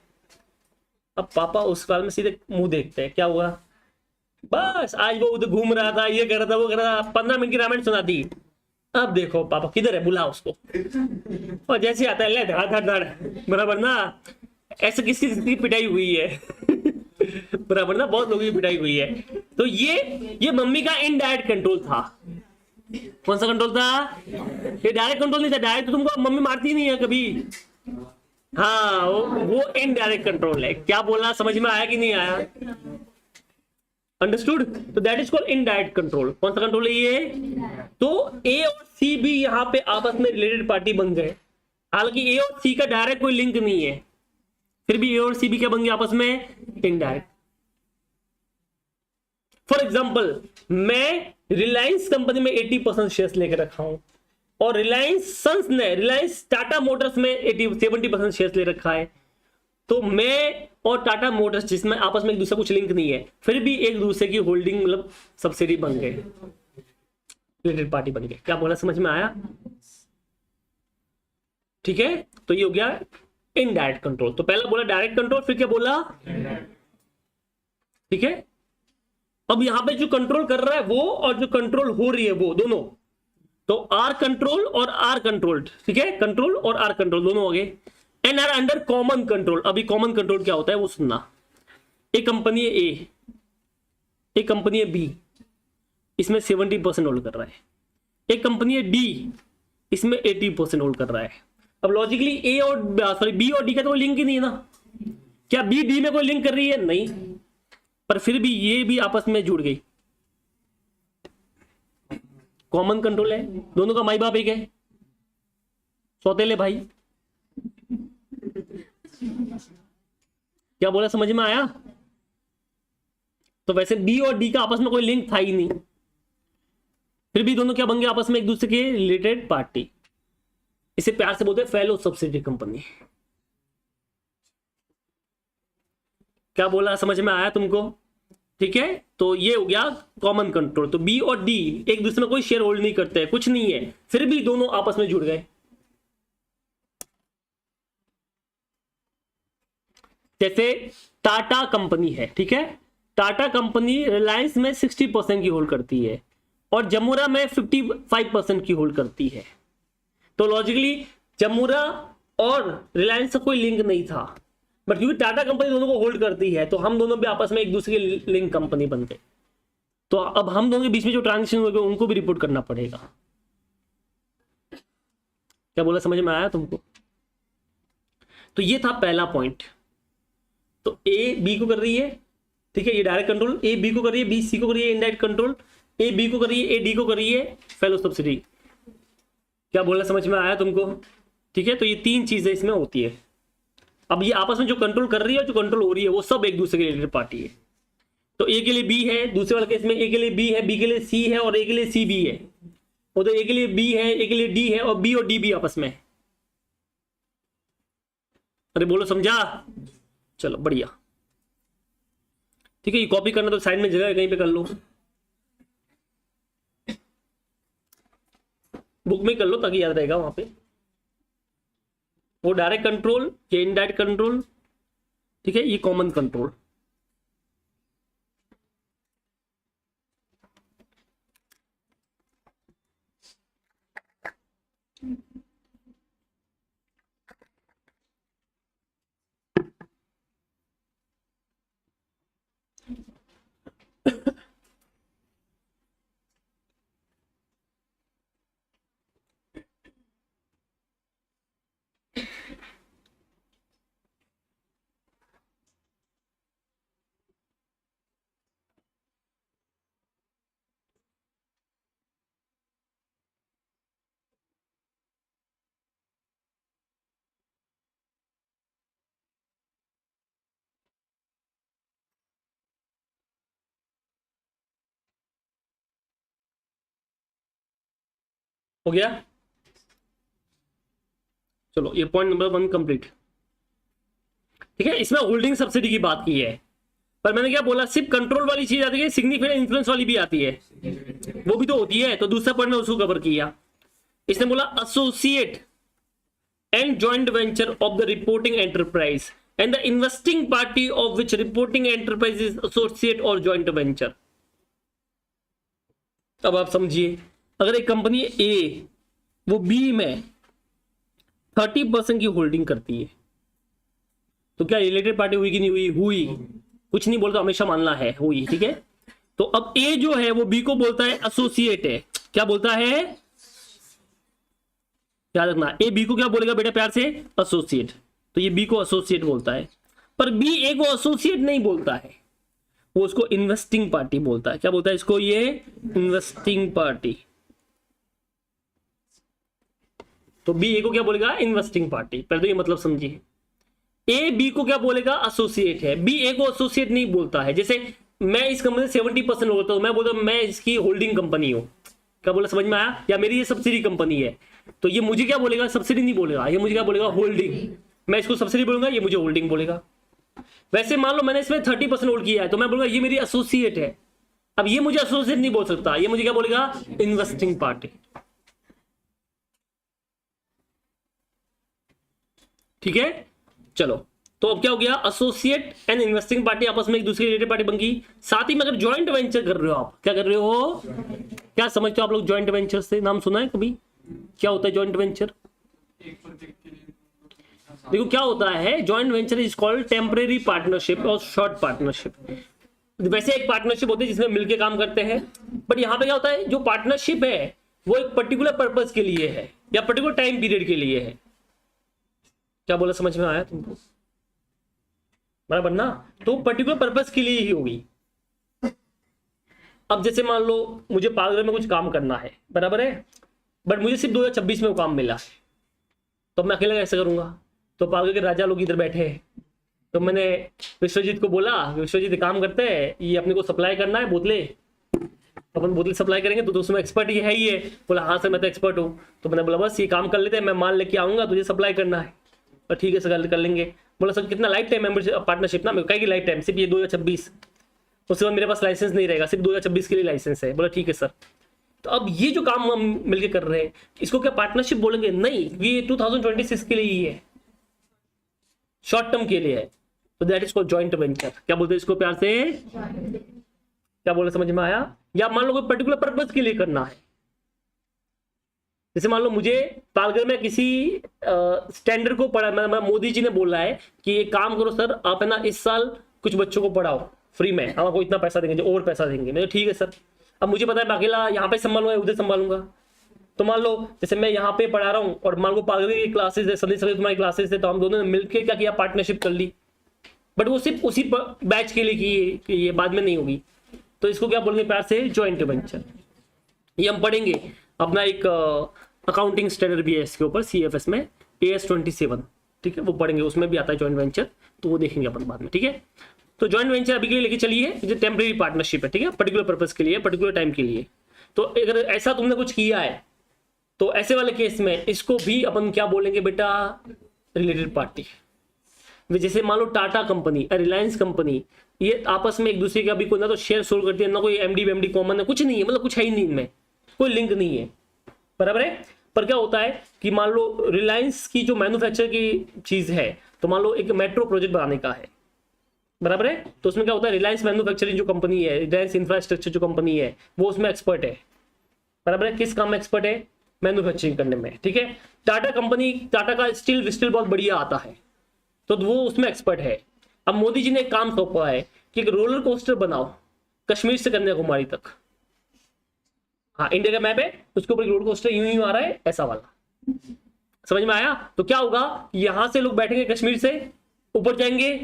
अब पापा उस काल में सीधे मुंह देखते हैं, क्या हुआ? बस आज वो उधर घूम रहा था, ये कर रहा था, वो कर रहा था, 15 मिनट की रामायण सुना दी। अब देखो पापा किधर है, बुला उसको। और जैसे आता है, ले धड़ धड़ धड़, बराबर ना। ऐसे किसी पिटाई हुई है बराबर ना, बहुत लोगों की पिटाई हुई है। तो ये मम्मी का इनडायरेक्ट कंट्रोल था। कौन सा कंट्रोल था? ये डायरेक्ट कंट्रोल नहीं था। डायरेक्ट तो तुमको मम्मी मारती नहीं है कभी, हाँ वो इनडायरेक्ट कंट्रोल है। क्या बोलना, समझ में आया कि नहीं आया? अंडरस्टूड? तो that is called indirect control. कौन सा कंट्रोल है ये? तो ए और सी भी यहाँ पे आपस में रिलेटेड पार्टी बन गए। हालांकि ए और सी का डायरेक्ट कोई लिंक नहीं है, फिर भी ए और सी भी क्या बन गए आपस में? इनडायरेक्ट। फॉर एग्जाम्पल, मैं रिलायंस कंपनी में 80% शेयर्स लेके रखा हूं, और रिलायंस सन्स ने रिलायंस टाटा मोटर्स में 70% शेयर्स ले रखा है। तो मैं और टाटा मोटर्स, जिसमें आपस में एक दूसरे कुछ लिंक नहीं है, फिर भी एक दूसरे की होल्डिंग मतलब सब्सिडी बन गए, रिलेटेड पार्टी बन गए। क्या बोला, समझ में आया? ठीक है, तो ये हो गया इनडायरेक्ट कंट्रोल। तो पहला बोला डायरेक्ट कंट्रोल, फिर क्या बोला? ठीक है। अब यहां पे जो कंट्रोल कर रहा है वो, और जो कंट्रोल हो रही है वो, दोनों, तो आर कंट्रोल और आर कंट्रोल्ड, ठीक है, कंट्रोल और आर कंट्रोल दोनों हो गए, and are under common control. अभी कॉमन कंट्रोल क्या होता है वो सुनना। एक कंपनी है ए, एक कंपनी है बी, इसमें 70% होल्ड कर रहा है। एक कंपनी है डी, इसमें 80% होल्ड कर रहा है। अब लॉजिकली ए और बी और डी का तो कोई लिंक ही नहीं है ना। क्या बी डी में कोई लिंक कर रही है? नहीं, पर फिर भी ये भी आपस में जुड़ गई। कॉमन कंट्रोल है, दोनों का माई बाप एक है, सौतेले भाई। क्या बोला, समझ में आया? तो वैसे बी और डी का आपस में कोई लिंक था ही नहीं, फिर भी दोनों क्या बन गए आपस में? एक दूसरे के रिलेटेड पार्टी। इसे प्यार से बोलते हैं फेलो सब्सिडी कंपनी। क्या बोला, समझ में आया तुमको? ठीक है, तो ये हो गया कॉमन कंट्रोल। तो बी और डी एक दूसरे में कोई शेयर होल्ड नहीं करते हैं, कुछ नहीं है, फिर भी दोनों आपस में जुड़ गए। जैसे टाटा कंपनी है, ठीक है, टाटा कंपनी रिलायंस में 60% की होल्ड करती है और जमूरा में 55% की होल्ड करती है। तो लॉजिकली जमूरा और रिलायंस से कोई लिंक नहीं था, बट क्योंकि टाटा कंपनी दोनों को होल्ड करती है तो हम दोनों भी आपस में एक दूसरे के लिंक कंपनी बन गए। तो अब हम दोनों के बीच में जो ट्रांजेक्शन हुए उनको भी रिपोर्ट करना पड़ेगा। क्या बोला, समझ में आया तुमको? तो ये था पहला पॉइंट। तो ए बी को कर रही है, ठीक है, ये डायरेक्ट कंट्रोल, ए बी को कर रही है, बी सी को कर रही है इनडायरेक्ट कंट्रोल, ए बी को कर रही है, ए डी को कर रही है फेलो सब्सिडी। क्या बोला, समझ में आया तुमको? ठीक है, तो ये तीन चीजें इसमें होती है। अब ये आपस में जो कंट्रोल कर रही है और जो कंट्रोल हो रही है वो सब एक दूसरे के रिलेटेड पार्टी है। तो ए के लिए बी है, दूसरे वाले केस में ए के लिए बी है, बी के लिए सी है और ए के लिए सी बी है। उधर ए के लिए बी है, ए के लिए डी है और बी और डी भी आपस में। अरे बोलो, समझा? चलो बढ़िया, ठीक है। ये कॉपी करना तो साइड में जगह है, कहीं पे कर लो, बुक में कर लो ताकि याद रहेगा वहां पे। वो डायरेक्ट कंट्रोल, ये इनडायरेक्ट कंट्रोल, ठीक है, ये कॉमन कंट्रोल। हो गया? चलो ये पॉइंट नंबर 1 कंप्लीट। ठीक है, इसमें होल्डिंग सब्सिडी की बात की है, पर मैंने क्या बोला, सिर्फ कंट्रोल वाली चीज आती है, सिग्निफिकेंट इन्फ्लुएंस वाली भी आती है, वो भी तो होती है। तो दूसरा पॉइंट में उसको कवर किया। इसने बोला associate and joint venture of the reporting enterprise and the investing party of which reporting enterprise is associate और जॉइंट वेंचर। अब आप समझिए, अगर एक कंपनी ए वो बी में 30% की होल्डिंग करती है तो क्या रिलेटेड पार्टी हुई कि नहीं हुई? हुई। कुछ नहीं बोलता, हमेशा मानना है हुई। ठीक है, तो अब ए जो है वो बी को बोलता है एसोसिएट है। क्या बोलता है? याद रखना, ए बी को क्या बोलेगा बेटा प्यार से? एसोसिएट। तो ये बी को एसोसिएट बोलता है, पर बी ए को एसोसिएट नहीं बोलता है, वो उसको इन्वेस्टिंग पार्टी बोलता है। क्या बोलता है इसको? ये इन्वेस्टिंग पार्टी। तो बी ए को क्या बोलेगा? Investing party. पहले तो ये मतलब समझिए, ए बी को क्या बोलेगा? एसोसिएट है। बी ए को एसोसिएट नहीं बोलता है। जैसे मैं इस कंपनी से 70% होता हूं, मैं बोलता हूं मैं इसकी होल्डिंग कंपनी हूं। क्या बोला, समझ में आया? या मेरी ये सब्सिडी कंपनी है, तो ये मुझे क्या बोलेगा? सब्सिडी नहीं बोलेगा, ये मुझे क्या बोलेगा? होल्डिंग। मैं इसको सब्सिडी बोलूंगा, ये मुझे होल्डिंग बोलेगा। वैसे मान लो मैंने इसमें 30% होल्ड किया है, तो मैं बोलूंगा ये मेरी एसोसिएट है। अब ये मुझे एसोसिएट नहीं बोल सकता, ये मुझे क्या बोलेगा? Investing party. ठीक है, चलो। तो अब क्या हो गया? एसोसिएट एंड इन्वेस्टिंग पार्टी आपस में एक दूसरे रिलेटेड पार्टी बन गई। साथ ही में अगर जॉइंट वेंचर कर रहे हो, आप क्या कर रहे हो? क्या समझते हो आप लोग जॉइंट वेंचर से? नाम सुना है कभी? क्या होता है जॉइंट वेंचर? एक प्रोजेक्ट के लिए देखो क्या होता है, joint venture is called temporary partnership और शॉर्ट पार्टनरशिप। वैसे एक पार्टनरशिप होती है जिसमें मिलके काम करते हैं, बट यहाँ पे क्या होता है, जो पार्टनरशिप है वो एक पर्टिकुलर पर्पज के लिए है या पर्टिकुलर टाइम पीरियड के लिए है। क्या बोला, समझ में आया तुमको? बराबर ना? तो पर्टिकुलर पर्पज के लिए ही होगी। अब जैसे मान लो मुझे पागल में कुछ काम करना है, बराबर है, बट मुझे सिर्फ 2026 में वो काम मिला, तो मैं अकेला कैसे करूंगा? तो पागल के राजा लोग इधर बैठे हैं, तो मैंने विश्वजीत को बोला, विश्वजीत काम करते हैं, ये अपने को सप्लाई करना है बोतलें, अपन बोतल सप्लाई करेंगे तो उसमें एक्सपर्ट ये है ही है। बोला हाँ सर मैं तो एक्सपर्ट हूँ। तो मैंने बोला बस ये काम कर लेते हैं, मैं माल लेके आऊंगा, तुझे सप्लाई करना है। और ठीक है सर कर लेंगे। बोला सर कितना लाइफ टाइम मेंबरशिप पार्टनरशिप ना? मैं कहेगी लाइफ टाइम, सिर्फ ये 2026। उसके बाद मेरे पास लाइसेंस नहीं रहेगा, सिर्फ 2026 के लिए लाइसेंस है। बोला ठीक है सर। तो अब ये जो काम हम मिलके कर रहे हैं इसको क्या पार्टनरशिप बोलेंगे? नहीं, ये 2026 के लिए ही है, शॉर्ट टर्म के लिए है। तो that is called joint venture. क्या बोलते हैं इसको प्यार से? क्या बोले, समझ में आया? या मान लो कोई पर्टिकुलर पर्पज के लिए करना है, जैसे मान लो मुझे पालघर में किसी स्टैंडर्ड को पढ़ा, मतलब मोदी जी ने बोला है कि एक काम करो सर, आप है ना इस साल कुछ बच्चों को पढ़ाओ फ्री में, हम आपको इतना पैसा देंगे, जो और पैसा देंगे। मैं ठीक है सर। अब मुझे पता है मैं अकेला यहाँ पे संभालूंगा, उधर संभालूंगा। तो मान लो जैसे मैं यहाँ पे पढ़ा रहा हूँ और मान लो पालघर की क्लासेस है, सभी तुम्हारी क्लासेस है, तो हम दोनों ने मिलकर क्या किया, पार्टनरशिप कर ली। बट वो सिर्फ उसी बैच के लिए की, कि ये बाद में नहीं होगी। तो इसको क्या बोलेंगे प्यार से? Joint venture. ये हम पढ़ेंगे, अपना एक अकाउंटिंग स्टैंडर्ड भी है इसके ऊपर, CFS में AS 27, ठीक है, वो पढ़ेंगे, उसमें भी आता है जॉइंट वेंचर, तो वो देखेंगे अपन बाद में, ठीक है। तो जॉइंट वेंचर अभी के लिए लेके चलिए, जो टेम्परेरी पार्टनरशिप है, ठीक है, पर्टिकुलर पर्पज के लिए, पर्टिकुलर टाइम के लिए। तो अगर ऐसा तुमने कुछ किया है तो ऐसे वाले केस में इसको भी अपन क्या बोलेंगे बेटा? Related party. जैसे मान लो टाटा कंपनी, रिलायंस कंपनी, ये आपस में एक दूसरे का भी कोई ना तो शेयर सोल्ड करती है, ना कोई MD कॉमन है, कुछ नहीं है, मतलब कुछ है ही नहीं इनमें, कोई लिंक नहीं है, बराबर है। पर क्या होता है कि मान लो रिलायंस की जो मैन्युफैक्चर की चीज है, तो मान लो एक मेट्रो प्रोजेक्ट बनाने का है, बराबर है, तो उसमें क्या होता है, रिलायंस मैन्युफैक्चरिंग जो कंपनी है, रिलायंस इंफ्रास्ट्रक्चर जो कंपनी है, वो उसमें एक्सपर्ट है, बराबर है। किस काम में एक्सपर्ट है? मैन्युफैक्चरिंग करने में, ठीक है। टाटा कंपनी, टाटा का स्टील बहुत बढ़िया आता है, तो वो उसमें एक्सपर्ट है। अब मोदी जी ने एक काम सौंपा है कि एक रोलर कोस्टर बनाओ कश्मीर से कन्याकुमारी तक। हाँ, इंडिया का मैप है, उसके ऊपर रोलर कोस्टर यूं आ रहा है, ऐसा वाला, समझ में आया? तो क्या होगा, यहां से लोग बैठेंगे, कश्मीर से ऊपर जाएंगे,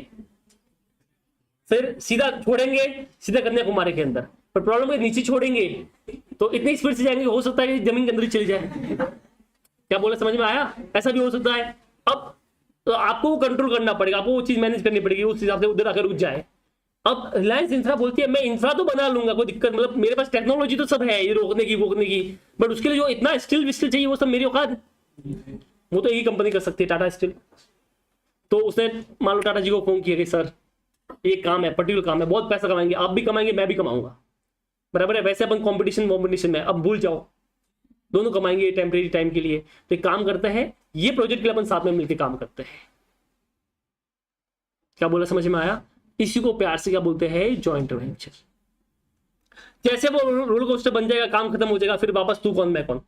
फिर सीधा छोड़ेंगे, सीधा कन्याकुमारी के अंदर। पर प्रॉब्लम है, नीचे छोड़ेंगे तो इतनी स्पीड से जाएंगे, हो सकता है कि जमीन के अंदर ही चली जाए। क्या बोला, समझ में आया? ऐसा भी हो सकता है। अब तो आपको वो कंट्रोल करना पड़ेगा, आपको वो चीज मैनेज करनी पड़ेगी, उस हिसाब से उधर आकर रुक जाए। अब रिलायंस इंफ्रा बोलती है मैं इंफ्रा तो बना लूंगा, कोई दिक्कत, मतलब मेरे पास टेक्नोलॉजी तो सब है ये रोकने की वोकने की, बट उसके लिए जो इतना स्टील विस्टिल चाहिए वो सब मेरी औकात, वो तो यही कंपनी कर सकती है, टाटा स्टील। तो उसने मान लो टाटा जी को फोन किया कि सर ये काम है, पर्टिकुलर काम है, बहुत पैसा कमाएंगे, आप भी कमाएंगे, मैं भी कमाऊंगा, बराबर है। वैसे अपन कॉम्पिटिशन में, अब भूल जाओ, दोनों कमाएंगे टेम्परेरी टाइम के लिए। तो एक काम करते हैं, ये प्रोजेक्ट के लिए अपन साथ में मिलकर काम करते हैं। क्या बोला, समझ में आया? इसी को प्यार से क्या बोलते हैं? Joint venture. जैसे वो रोलर कोस्टर बन जाएगा, काम खत्म हो जाएगा, फिर वापस तू कौन मैं कौन,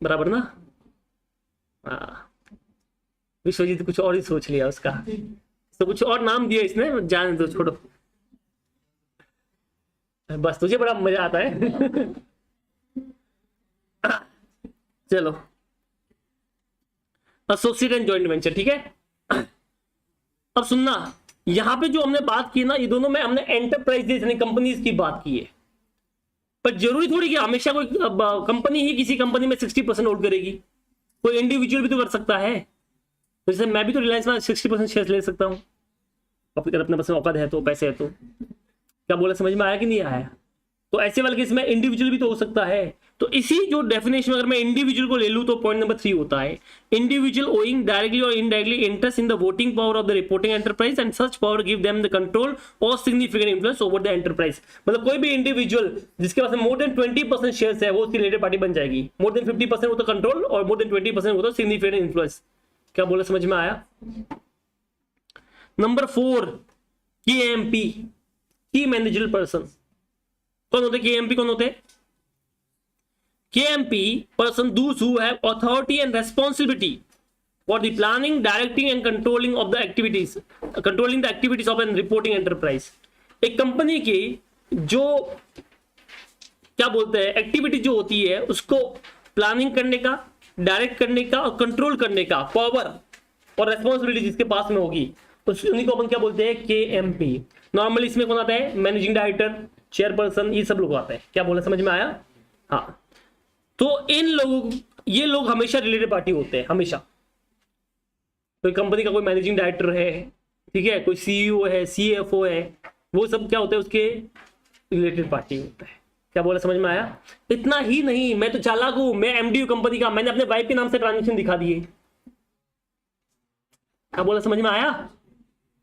बराबर ना? हाँ, विश्वजीत कुछ और ही सोच लिया उसका, तो कुछ और नाम दिया इसने, जाने दो, छोड़ो, बस तुझे बड़ा मजा आता है। चलो, एसोसिएट एंड जॉइंट वेंचर, ठीक है। अब सुनना, यहां पे जो हमने बात की ना, ये दोनों में हमने एंटरप्राइज यानी कंपनीज की बात की है। पर जरूरी थोड़ी कि हमेशा कोई कंपनी ही किसी कंपनी में 60% होल्ड करेगी, कोई इंडिविजुअल भी तो कर सकता है। तो जैसे मैं भी तो रिलायंस में 60% शेयर ले सकता हूँ, अपने पास औकात है तो, पैसे है तो। क्या बोला, समझ में आया कि नहीं आया? तो ऐसे वाले केस में इंडिविजुअल भी तो हो सकता है। तो इसी जो डेफिनेशन अगर मैं इंडिविजुअल को ले लूं तो पॉइंट नंबर 3 होता है, इंडिविजुअल ओइंग डायरेक्टली और indirectly interest in the voting power of the reporting enterprise and such power give them the control और significant influence over the enterprise. मतलब कोई भी इंडिविजुअल जिसके पास मोर देन 20% शेयर्स है वो उसकी रिलेटेड पार्टी बन जाएगी। मोर देन 50% होता कंट्रोल और मोर देन 20% होता सिग्निफिकेंट इन्फ्लुएंस। क्या बोला, समझ में आया? नंबर 4, KMP, की मैनेजरल पर्सन। कौन होते KMP? कौन होते? KMP person those who have authority and responsibility for the planning, directing and controlling of the activities of an reporting enterprise। एक कंपनी की जो क्या बोलते हैं एक्टिविटी जो होती है उसको प्लानिंग करने का, डायरेक्ट करने का और कंट्रोल करने का पावर और रेस्पॉन्सिबिलिटी जिसके पास में होगी, उन्हीं को अपन क्या बोलते हैं? KMP। नॉर्मली इसमें कौन आता है? मैनेजिंग डायरेक्टर, चेयरपर्सन, ये सब लोग आते हैं। क्या बोला, समझ में आया? हाँ, तो इन लोगों, ये लोग हमेशा रिलेटेड पार्टी होते हैं, हमेशा। कोई कंपनी का कोई मैनेजिंग डायरेक्टर है, ठीक है, कोई CEO है, CFO है, वो सब क्या होता है? उसके रिलेटेड पार्टी होता है। क्या बोला, समझ में आया? इतना ही नहीं, मैं तो चालाक हूं, मैं MD कंपनी का, मैंने अपने वाइफ के नाम से ट्रांजेक्शन दिखा दिए। क्या बोला, समझ में आया?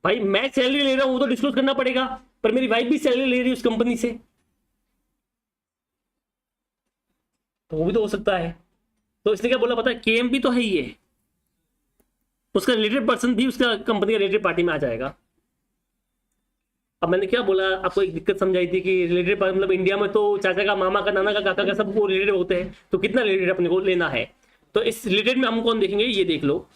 भाई मैं सैलरी ले रहा हूं वो तो डिस्क्लोज करना पड़ेगा, पर मेरी वाइफ भी सैलरी ले रही है उस कंपनी से, तो वो भी तो हो सकता है। तो इसने क्या बोला पता है, केएमपी तो है ही है, उसका रिलेटेड पर्सन भी उसका कंपनी का रिलेटेड पार्टी में आ जाएगा। अब मैंने क्या बोला आपको, एक दिक्कत समझाई थी कि रिलेटेड मतलब इंडिया में तो चाचा का, मामा का, नाना का, काका का सब वो रिलेटेड होते हैं, तो कितना रिलेटेड अपने को लेना है। तो इस रिलेटेड में हम कौन देखेंगे, ये देख लो,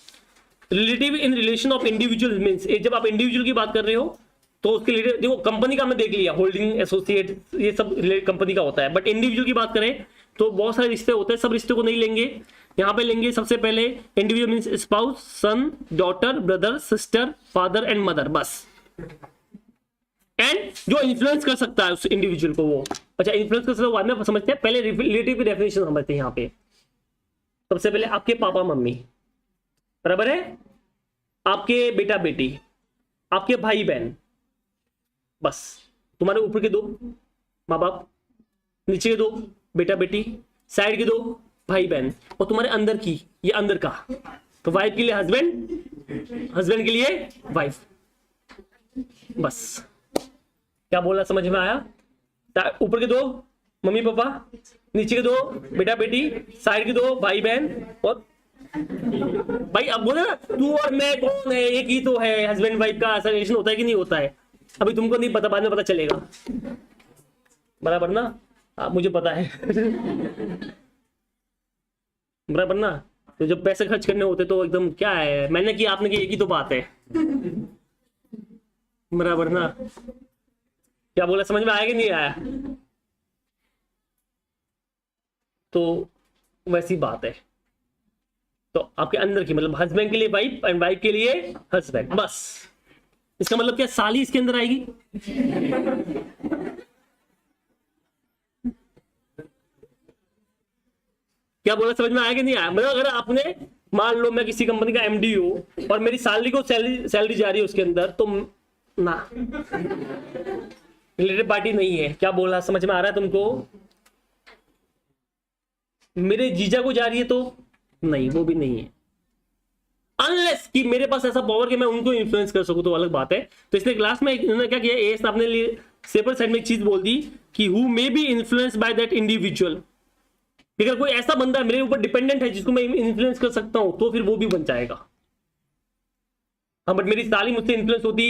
relative in relation of individual means, जब आप इंडिविजुअल की बात कर रहे हो तो उसके रिलेटेड देखो, कंपनी का हमने देख लिया, होल्डिंग एसोसिएट ये सब कंपनी का होता है, बट इंडिविजुअल की बात करें तो बहुत सारे रिश्ते होते हैं, सब रिश्ते को नहीं लेंगे। यहाँ पे लेंगे सबसे पहले individual means spouse, son, daughter, brother, sister, father and mother, बस। एंड जो इन्फ्लुएंस कर सकता है उस इंडिविजुअल को, वो अच्छा इन्फ्लुएंस कर सकता है बाद में समझते हैं, पहले रिलेटिव की डेफिनेशन समझते हैं। यहाँ पे सबसे पहले आपके पापा मम्मी, बराबर है, आपके बेटा बेटी, आपके भाई बहन, बस। तुम्हारे ऊपर के दो माँ बाप, नीचे के दो बेटा बेटी, साइड के दो भाई बहन, और तुम्हारे अंदर की, ये अंदर का, तो वाइफ के लिए हस्बैंड, हस्बैंड के लिए वाइफ, बस। क्या बोला समझ में आया? ऊपर के दो मम्मी पापा, नीचे के दो बेटा बेटी, साइड के दो भाई बहन, और भाई अब बोले ना तू और मैं कौन है, एक ही तो है, हस्बैंड वाइफ का ऐसा रिलेशन होता है कि नहीं होता है, अभी तुमको नहीं पता, बाद में पता चलेगा, बराबर ना? मुझे पता है बराबर ना? तो जब पैसे खर्च करने होते तो एकदम क्या है, मैंने किया आपने किया, एक ही तो बात है, बराबर ना? क्या बोला समझ में आया कि नहीं आया? तो वैसी बात है। तो आपके अंदर की मतलब हस्बैंड के लिए वाइफ एंड वाइफ के लिए हस्बैंड, बस। इसका मतलब क्या, साली इसके अंदर आएगी? क्या बोला समझ में आया कि नहीं आया? मतलब अगर आपने मान लो मैं किसी कंपनी का एमडी हूं और मेरी सैलरी को सैलरी जा रही है उसके अंदर, तो ना रिलेटेड पार्टी नहीं है। क्या बोला समझ में आ रहा है तुमको? मेरे जीजा को जा रही है तो नहीं, वो भी नहीं है, अनलेस कि मेरे पास ऐसा पावर कि मैं उनको इन्फ्लुएंस कर सकूं, तो अलग बात है। तो इसलिए क्लास में इन्होंने क्या किया, एएस आपने लिए सेपर साइड में एक चीज बोल दी कि who may be influence by that individual. अगर कोई ऐसा बंदा मेरे ऊपर डिपेंडेंट है जिसको मैं इन्फ्लुएंस कर सकता हूं, तो फिर वो भी बन जाएगा। हाँ, बट मेरी साली मुझसे इन्फ्लुएंस होती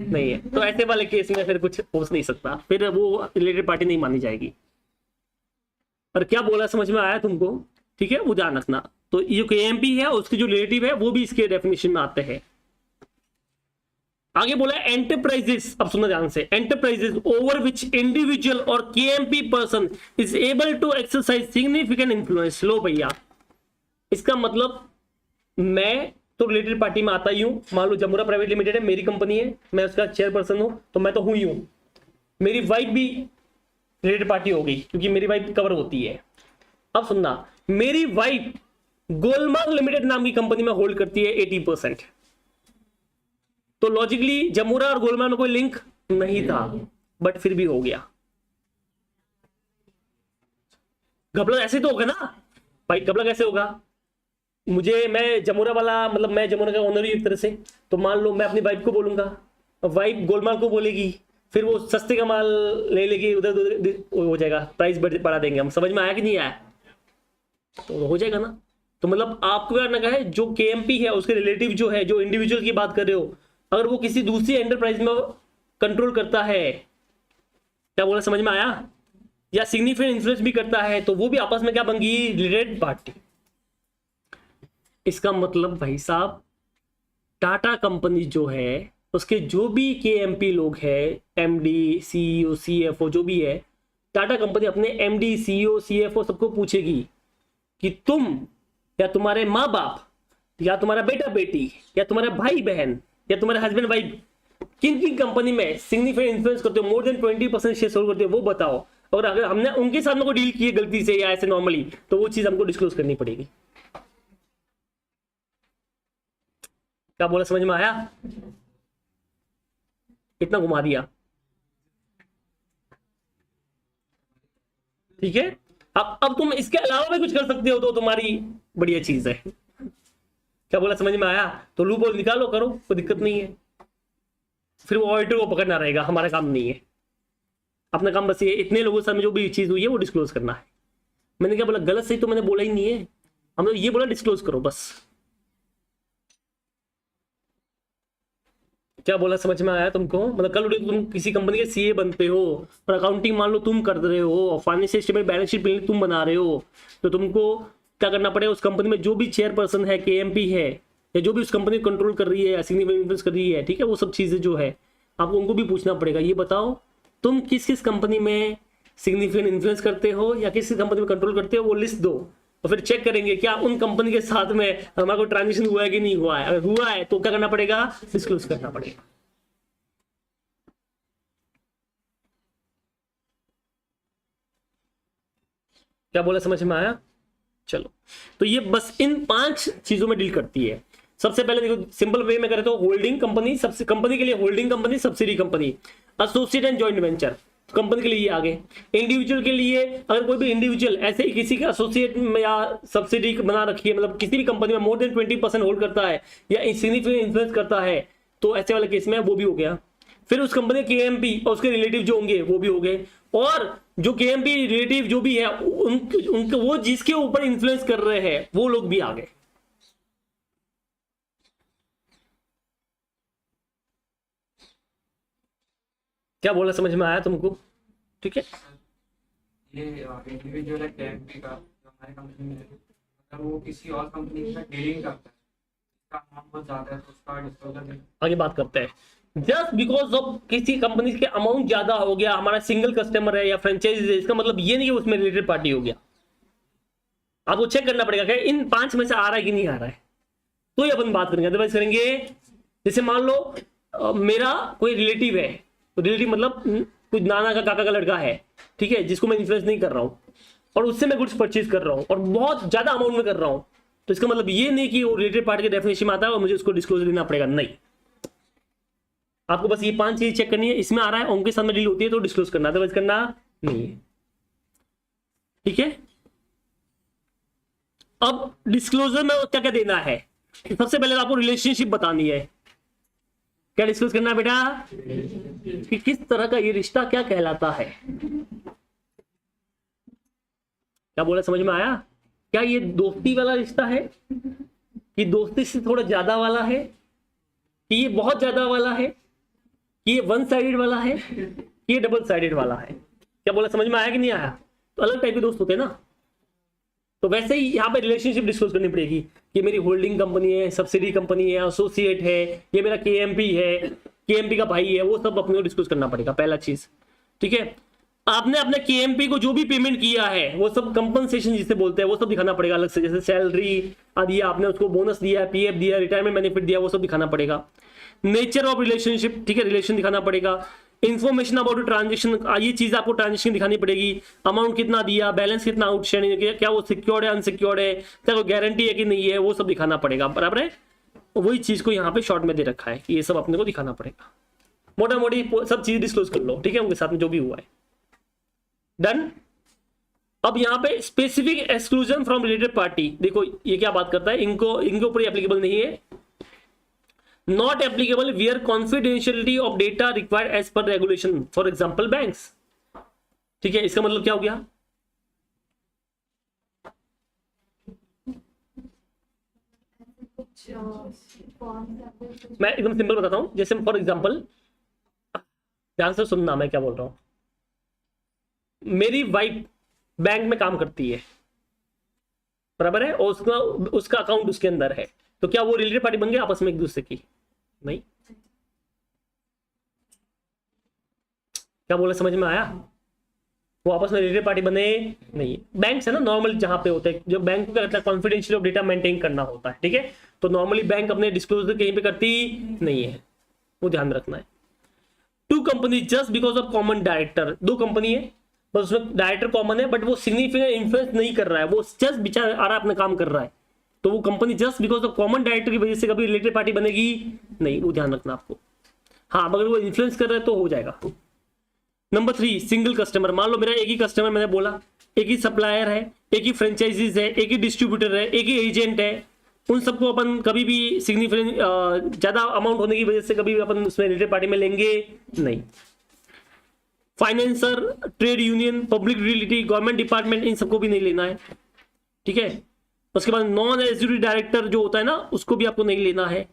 नहीं है, तो ऐसे वाले केस में फिर कुछ हो नहीं सकता, फिर वो रिलेटेड पार्टी नहीं मानी जाएगी। पर क्या बोला समझ में आया तुमको? ठीक है, वो ध्यान रखना। तो ये केएमपी है, उसके जो रिलेटिव है वो भी इसके डेफिनेशन में आते हैं। आगे बोला एंटरप्राइजेस, अब सुनना ध्यान से, एंटरप्राइजेस ओवर विच इंडिविजुअल और KMP person is able to exercise significant influence. लो भैया, इसका मतलब मैं तो रिलेटेड पार्टी में आता ही हूं। मान लो जमुरा प्राइवेट लिमिटेड है, मेरी कंपनी है, मैं उसका चेयरपर्सन हूं, तो मैं तो हूं ही हूं। मेरी वाइफ भी रिलेटेड पार्टी हो गई क्योंकि मेरी वाइफ कवर होती है। अब सुनना, मेरी वाइफ गोलमाल लिमिटेड नाम की कंपनी में होल्ड करती है 80%, तो लॉजिकली जमुरा और गोलमाल में कोई लिंक नहीं था, बट फिर भी हो गया। घपला ऐसे तो होगा ना भाई, घपला कैसे होगा? मैं जमुरा वाला, मतलब मैं जमुरा का ओनर ही एक तरह से, तो मान लो मैं अपनी वाइफ को बोलूंगा, वाइफ गोलमाल को बोलेगी, फिर वो सस्ते का माल ले लेगी, उधर उधर हो जाएगा, प्राइस बढ़ा देंगे हम। समझ में आया कि नहीं आया? तो हो जाएगा ना। तो मतलब आपको क्या करना है, जो केएमपी है उसके रिलेटिव जो है, जो इंडिविजुअल की बात कर रहे हो, अगर वो किसी दूसरी एंटरप्राइज में कंट्रोल करता है, क्या बोला समझ में आया, या सिग्निफिकेंट इन्फ्लुएंस भी करता है, तो वो भी आपस में क्या बन गई, रिलेटेड पार्टी। इसका मतलब भाई साहब, टाटा कंपनी जो है उसके जो भी केएमपी लोग हैं, एमडी, सीईओ, सीएफओ जो भी है, टाटा कंपनी अपने एमडी, सीईओ, सीएफओ सबको पूछेगी कि तुम या तुम्हारे माँ बाप या तुम्हारा बेटा बेटी या तुम्हारा भाई बहन या तुम्हारे हस्बैंड वाइफ किन किन कंपनी में सिग्निफिकेंट इन्फ्लुएंस करते हो, मोर देन 20% शेयर होल्ड करते हो, वो बताओ। और अगर हमने उनके साथ में कोई डील की है गलती से या ऐसे नॉर्मली, तो वो चीज हमको डिस्क्लोज करनी पड़ेगी। क्या बोला समझ में आया? कितना घुमा दिया? ठीक है। अब तुम इसके अलावा भी कुछ कर सकते हो तो तुम्हारी बढ़िया चीज है। क्या बोला समझ में आया? तो लूप होल निकालो, करो, कोई दिक्कत नहीं है। फिर वो ऑडिटर को पकड़ना रहेगा, हमारा काम नहीं है। अपना काम बस ये इतने लोगों से जो भी चीज़ हुई है वो डिस्क्लोज करना है। मैंने क्या बोला, गलत सही तो मैंने बोला ही नहीं है, हमने ये बोला डिस्क्लोज करो बस। क्या बोला, समझ में आया तुमको? मतलब कल तुम किसी कंपनी के सीए बनते हो और अकाउंटिंग मान लो तुम कर रहे हो, फाइनेंशियल स्टेटमेंट बैलेंस शीट तुम बना रहे हो, तो तुमको क्या करना पड़ेगा, उस कंपनी में जो भी चेयरपर्सन है, केएमपी है, या जो भी उस कंपनी को कंट्रोल कर रही है या सिग्निफिकेंट इन्फ्लुएंस कर रही है, ठीक है, वो सब चीज़ें जो है आपको उनको भी पूछना पड़ेगा। ये बताओ तुम किस किस कंपनी में सिग्निफिकेंट इन्फ्लुएंस करते हो या किस कंपनी में कंट्रोल करते हो, वो लिस्ट दो और फिर चेक करेंगे क्या उन कंपनी के साथ में हमारा कोई ट्रांजेक्शन हुआ है कि नहीं हुआ है। अगर हुआ है तो क्या करना पड़ेगा, डिस्क्लोज करना पड़ेगा। क्या बोला, समझ में आया? चलो, तो ये बस इन 5 चीजों में डील करती है। सबसे पहले देखो, सिंपल वे में करें तो होल्डिंग कंपनी, सबसे कंपनी के लिए holding company, subsidy company, associate and joint venture, company के लिए आ गए। इंडिविजुअल के लिए अगर कोई भी इंडिविजुअल ऐसे ही किसी का एसोसिएट में या सब्सिडी बना रखी है, मतलब किसी भी कंपनी में मोर देन 20% होल्ड करता है या सिग्निफिकेंट इन्फ्लुएंस करता है, तो ऐसे वाले केस में वो भी हो गया। फिर उस कंपनी के केएमपी और उसके रिलेटिव जो होंगे वो भी हो गए, और जो केएमपी रिलेटिव जो भी है उनके वो जिसके ऊपर इन्फ्लुएंस कर रहे हैं वो लोग भी आ गए। क्या बोला, समझ में आया तुमको? ठीक है, ये इंडिविजुअल है केएमपी का जो हमारी कंपनी में है, अगर वो किसी और कंपनी के साथ डीलिंग करता है, उसका अमाउंट बहुत ज्यादा है तो उसका डिस्क्लोजर आगे बात करते हैं। जस्ट बिकॉज ऑफ किसी कंपनी के अमाउंट ज्यादा हो गया, हमारा सिंगल कस्टमर है या फ्रेंचाइजी है, इसका मतलब ये नहीं कि उसमें रिलेटेड पार्टी हो गया। आपको चेक करना पड़ेगा कि इन 5 में से आ रहा है कि नहीं आ रहा है, तो ही अपन बात करेंगे। अदरवाइज करेंगे, जैसे मान लो मेरा कोई रिलेटिव है, तो रिलेटिव मतलब कोई नाना का काका का लड़का है, ठीक है, जिसको मैं इन्फ्लुएंस नहीं कर रहा हूँ और उससे मैं गुड्स परचेज कर रहा हूँ और बहुत ज्यादा अमाउंट में कर रहा हूँ, तो इसका मतलब ये नहीं कि वो रिलेटेड पार्टी के डेफिनेशन में आता है और मुझे उसको डिस्क्लोजर देना पड़ेगा, नहीं। आपको बस ये 5 चीजें चेक करनी है, इसमें आ रहा है उनके साथ में डील होती है तो डिस्क्लोज करना, अदरवाइज करना नहीं है। ठीक है, अब डिस्क्लोजर में क्या क्या देना है, सबसे पहले आपको रिलेशनशिप बतानी है। क्या डिस्कस करना है बेटा, कि किस तरह का ये रिश्ता क्या कहलाता है। क्या बोला, समझ में आया? क्या ये दोस्ती वाला रिश्ता है, कि दोस्ती से थोड़ा ज्यादा वाला है, कि ये बहुत ज्यादा वाला है, कि ये वन साइडेड वाला है, कि ये डबल साइडेड वाला है? क्या बोला, समझ में आया कि नहीं आया? तो अलग टाइप के दोस्त होते हैं ना, तो वैसे ही यहाँ पे रिलेशनशिप डिस्कस करनी पड़ेगी कि मेरी होल्डिंग कंपनी है, सब्सिडी कंपनी है, एसोसिएट है, ये मेरा केएमपी है, केएमपी का भाई है, वो सब अपने को डिस्कस करना पड़ेगा, पहला चीज। ठीक है, आपने अपने केएमपी को जो भी पेमेंट किया है वो सब कंपनसेशन जिसे बोलते हैं वो सब दिखाना पड़ेगा अलग से, जैसे सैलरी दिया आपने, उसको बोनस दिया, पीएफ दिया, रिटायरमेंट बेनिफिट दिया, वो सब दिखाना पड़ेगा। नेचर ऑफ रिलेशनशिप, ठीक है, रिलेशन दिखाना पड़ेगा। इन्फॉर्मेशन अबाउट ट्रांजेक्शन, ये चीज आपको ट्रांजेक्शन दिखानी पड़ेगी, अमाउंट कितना दिया, बैलेंस कितना आउटस्टैंडिंग है, क्या वो सिक्योर्ड है अनसिक्योर्ड है, क्या कोई गारंटी है कि नहीं है, वो सब दिखाना पड़ेगा, बराबर है। वही चीज को यहाँ पे शॉर्ट में दे रखा है कि ये सब अपने को दिखाना पड़ेगा। मोटा मोटी सब चीज डिस्क्लोज कर लो, ठीक है, उनके साथ में जो भी हुआ है। डन। अब यहाँ पे specific exclusion from related party, देखो ये क्या बात करता है, इनके ऊपर एप्लीकेबल नहीं है। Not applicable where confidentiality of data required as per regulation, for example banks। ठीक है, इसका मतलब क्या हो गया, मैं एकदम सिंपल बताता हूं, जैसे फॉर एग्जांपल, ध्यान से सुनना मैं क्या बोल रहा हूं। मेरी वाइफ बैंक में काम करती है, बराबर है, और उसका अकाउंट उसके अंदर है, तो क्या वो रिलेटेड पार्टी बन गए आपस में एक दूसरे की? नहीं। क्या बोला, समझ में आया? वो आपस में रिलेटेड पार्टी बने नहीं। बैंक है ना नॉर्मल, जहां पे होते हैं, जो बैंक को क्या करता है, कॉन्फिडेंशियल ऑफ डेटा मेंटेन करना होता है, ठीक है, तो नॉर्मली बैंक अपने डिस्क्लोजर कहीं पे करती नहीं है, वो ध्यान रखना है। 2 company just because of common director, 2 company है बस, उसमें डायरेक्टर कॉमन है बट वो सिग्निफिकेंट इन्फ्लुएंस नहीं कर रहा है, वो जस्ट बेचारा आ रहा है अपना काम कर रहा है, तो वो company just because of common director की वजह से कभी रिलेटेड पार्टी बनेगी नहीं, वो ध्यान रखना आपको। हाँ, अगर वो इन्फ्लुएंस कर रहा है तो हो जाएगा। नंबर 3, सिंगल कस्टमर, मान लो मेरा एक ही कस्टमर, मैंने बोला एक ही सप्लायर है, एक ही फ्रेंचाइजीज है, एक ही डिस्ट्रीब्यूटर है, एक ही एजेंट है, उन सबको अपन कभी भी सिग्निफिकेंट ज्यादा अमाउंट होने की वजह से कभी भी अपन उसमें रिलेटेड पार्टी में लेंगे नहीं। Financer, trade union, public utility, government department, इन सबको भी नहीं लेना है, ठीक है। उसके बाद नॉन एग्जीक्यूटिव डायरेक्टर जो होता है ना, उसको भी आपको नहीं लेना है।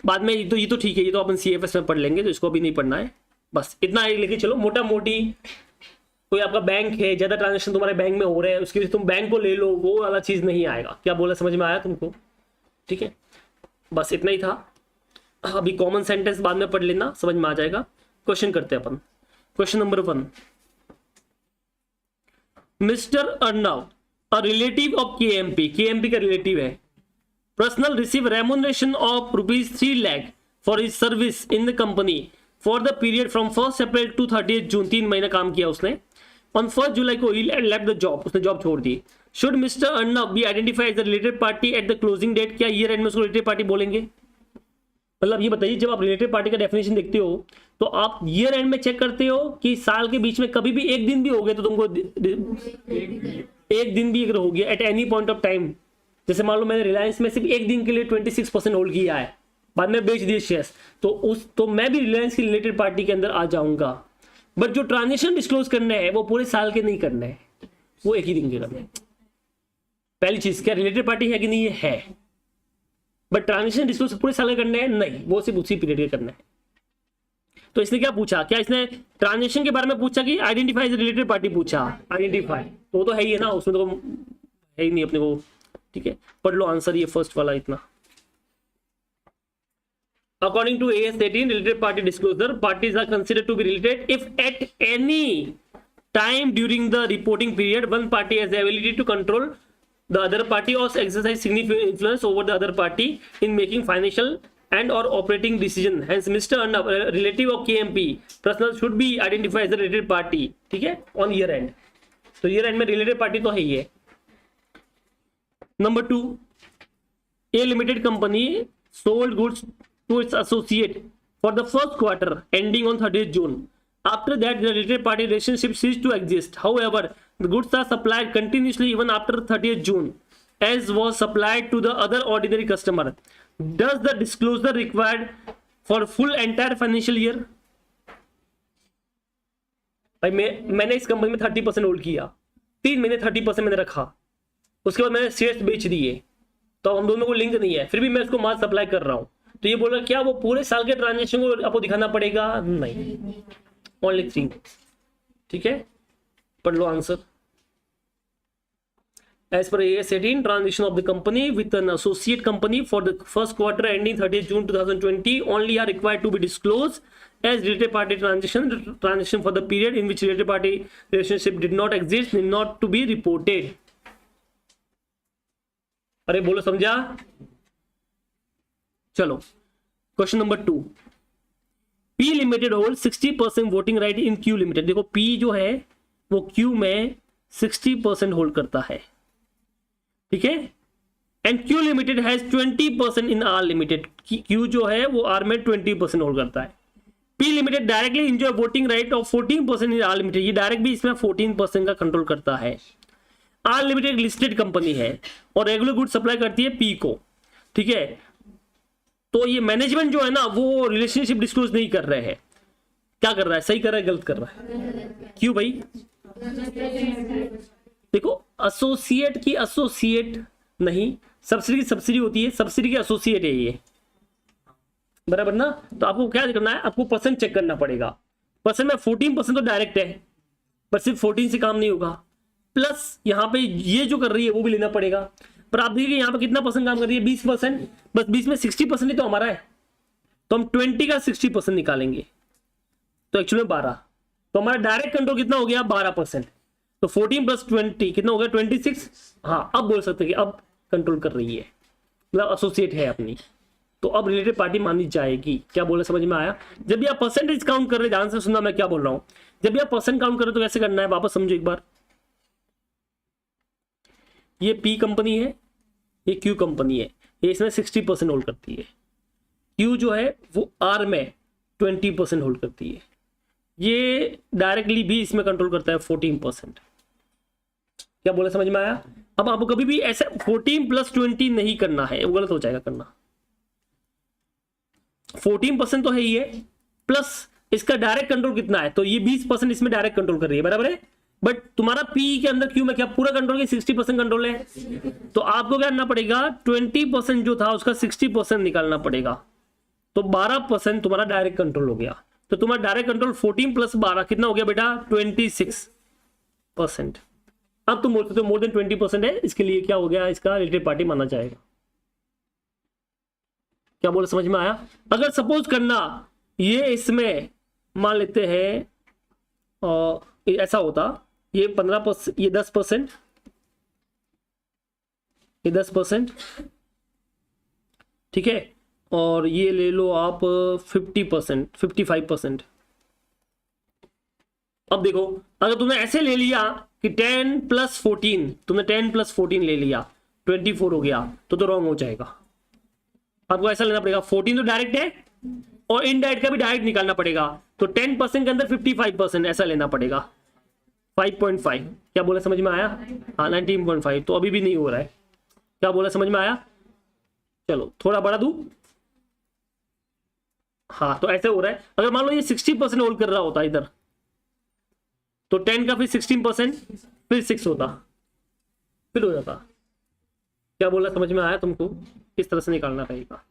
बाद में ये तो ठीक है, ये तो अपन CFS में पढ़ लेंगे, तो इसको भी नहीं पढ़ना है। बस इतना ही लेके चलो। मोटा मोटी कोई आपका बैंक है, ज्यादा ट्रांजेक्शन तुम्हारे बैंक में हो रहे हैं, उसके लिए तुम बैंक को ले लो, वो वाला चीज नहीं आएगा। क्या बोला, समझ में आया तुमको? ठीक है, बस इतना ही था। अभी कॉमन सेंटेंस बाद में पढ़ लेना, समझ में आ जाएगा। क्वेश्चन करते हैं अपन। Question number 1, mister Arnav, a relative of KMP का रिलेटिव है, personal receive remuneration of ₹3 lakh for his service in the company for the period from 1 April to 30 June. 3 महीना काम किया उसने। ऑन 1 जुलाई को ही लेफ्ट द जॉब, उसने जॉब छोड़ दी। Should mister Arnav be identified as the related party at the closing date? क्या ईयर एंड में उसको रिलेटेड पार्टी बोलेंगे? मतलब ये बताइए, जब आप रिलेटेड पार्टी का डेफिनेशन देखते हो तो आप ईयर एंड में चेक करते हो कि साल के बीच में कभी भी एक दिन भी हो गया तो तुमको एक दिन भी अगर हो गया at any point of time, जैसे मान लो मैंने रिलायंस में सिर्फ एक दिन के लिए 26% होल्ड किया है, बाद में बेच दिए शेयर्स, तो मैं भी रिलायंस की रिलेटेड पार्टी के अंदर आ जाऊंगा। बट जो ट्रांजेक्शन डिस्क्लोज करने हैं वो पूरे साल के नहीं करने हैं, वो एक ही दिन के करने हैं। पहली चीज, क्या रिलेटेड पार्टी है कि नहीं? है। बट ट्रांजेक्शन डिस्क्लोज पूरे साल के करने हैं? नहीं, वो सिर्फ उसी पीरियड के करने हैं। तो इसने क्या पूछा? क्या इसने ट्रांजेक्शन के बारे में पूछा कि आइडेंटिफाई रिलेटेड पार्टी पूछा? आइडेंटिफाई तो वो तो है ही है ना, उसमें तो है ही नहीं अपने को। ठीक है, पढ़ लो आंसर ये फर्स्ट वाला इतना। According to AS 18, related party disclosure, parties are considered to be related if at any time during the reporting period one party has the ability to control the other party or exercise significant influence over the other party in making financial and or operating decision. Hence, Mr. Arnab, a relative of KMP, personal should be identified as a related party. ठीक है, on year end. तो year end में related party तो है ही है। Number 2, a limited company sold goods to its associate for the first quarter ending on 30th June. After that, the related party relationship ceased to exist. However, the goods are supplied continuously even after 30th June, as was supplied to the other ordinary customer. Does the disclosure required for full entire financial year? भाई मैंने इस company में 30% hold किया, 3 महीने 30% मैंने रखा, उसके बाद मैंने शेयर्स बेच दिए, तो हम दोनों को लिंक नहीं है, फिर भी मैं उसको माल सप्लाई कर रहा हूं। तो ये बोल रहा क्या वो पूरे साल के ट्रांजेक्शन को आपको दिखाना पड़ेगा? नहीं, ओनली 3। ठीक है, पढ़ लो answer. As per AS 18, transaction of the company with an associate company for the first quarter ending 30th June 2020 only are required to be disclosed as related party transaction. Transaction for the period in which related party relationship did not exist need not to be reported. अरे बोलो, समझा? चलो, question number 2, P limited hold 60% voting right in Q limited. देखो P जो है वो Q में 60% hold करता है, ठीक है, and Q limited has 20% in R limited. Q जो है वो R में 20% होल्ड करता है। P limited directly enjoy voting right of 14% in R limited, ये डायरेक्ट भी इसमें 14% का कंट्रोल करता है। R लिमिटेड एक लिस्टेड कंपनी है और रेगुलर गुड सप्लाई करती है P को, ठीक है। तो ये मैनेजमेंट जो है ना वो रिलेशनशिप डिस्क्लोज नहीं कर रहे हैं। क्या कर रहा है? सही कर रहा है, गलत कर रहा है? क्यों भाई? देखो, एसोसिएट की एसोसिएट नहीं, सब्सिडी की सब्सिडी होती है, सब्सिडी की एसोसिएट है ये, बराबर ना। तो आपको क्या करना है? आपको परसेंट चेक करना पड़ेगा। परसेंट में 14% तो डायरेक्ट है, पर सिर्फ 14 से काम नहीं होगा, प्लस यहाँ पे ये जो कर रही है वो भी लेना पड़ेगा। पर आप देखिए यहाँ पे कितना परसेंट काम कर रही है? 20%। बस 20 में 60% ही तो हमारा है, तो हम 20 का 60% निकालेंगे, तो एक्चुअली 12। तो हमारा डायरेक्ट कंट्रोल कितना हो गया? 12%। तो 14 + 20 कितना हो गया? 26। हाँ, अब बोल सकते हैं कि अब कंट्रोल कर रही है, मतलब एसोसिएट है अपनी, तो अब रिलेटेड पार्टी मानी जाएगी। क्या बोला, समझ में आया? जब भी आप परसेंटेज काउंट कर रहे, ध्यान से सुनना मैं क्या बोल रहा हूँ। जब भी आप परसेंट काउंट कर रहे तो कैसे करना है, वापस समझो एक बार। ये P कंपनी है, ये Q कंपनी है, ये इसमें 60% होल्ड करती है। Q जो है वो R में 20% होल्ड करती है। ये डायरेक्टली भी इसमें कंट्रोल करता है 14%। क्या बोला, समझ में आया? अब आपको कभी भी ऐसे 14 + 20 नहीं करना है, वो गलत हो जाएगा करना। 14% तो है ही है, प्लस इसका डायरेक्ट कंट्रोल कितना है, तो ये 20% इसमें डायरेक्ट कंट्रोल कर रही है, बराबर है। बट तुम्हारा पी के अंदर क्यू में क्या पूरा कंट्रोल है, 60% कंट्रोल है, तो आपको क्या करना पड़ेगा, 20% जो था उसका 60% निकालना पड़ेगा, तो 12% तुम्हारा डायरेक्ट कंट्रोल हो गया। तो तुम्हारा डायरेक्ट कंट्रोल 14 + 12 कितना हो गया बेटा, 26%। अब तुम बोलते हो मोर देन 20% है, इसके लिए क्या हो गया, इसका रिलेटेड पार्टी माना जाएगा। क्या बोले, समझ में आया। अगर सपोज करना ये इसमें मान लेते हैं ऐसा होता, ये 15%, ये 10%, ये 10%, ठीक है, और ये ले लो आप 50%, 55%। अब देखो अगर तुमने ऐसे ले लिया कि 10 + 14, तुमने 10 + 14 ले लिया, 24 हो गया, तो रॉन्ग हो जाएगा। आपको ऐसा लेना पड़ेगा, 14 तो डायरेक्ट है और इनडायरेक्ट का भी डायरेक्ट निकालना पड़ेगा, तो 10% के अंदर 55% ऐसा लेना पड़ेगा। 5.5 क्या बोला, समझ में आया। हाँ 19.5, तो अभी भी नहीं हो रहा है। क्या बोला, समझ में आया। चलो थोड़ा बड़ा दूं, हाँ तो ऐसे हो रहा है। अगर मान लो ये 60% होल्ड कर रहा होता इधर, तो 10 का फिर 16%, फिर 6 होता, फिर हो जाता। क्या बोला, समझ में आया तुमको, इस तरह से निकालना रहेगा।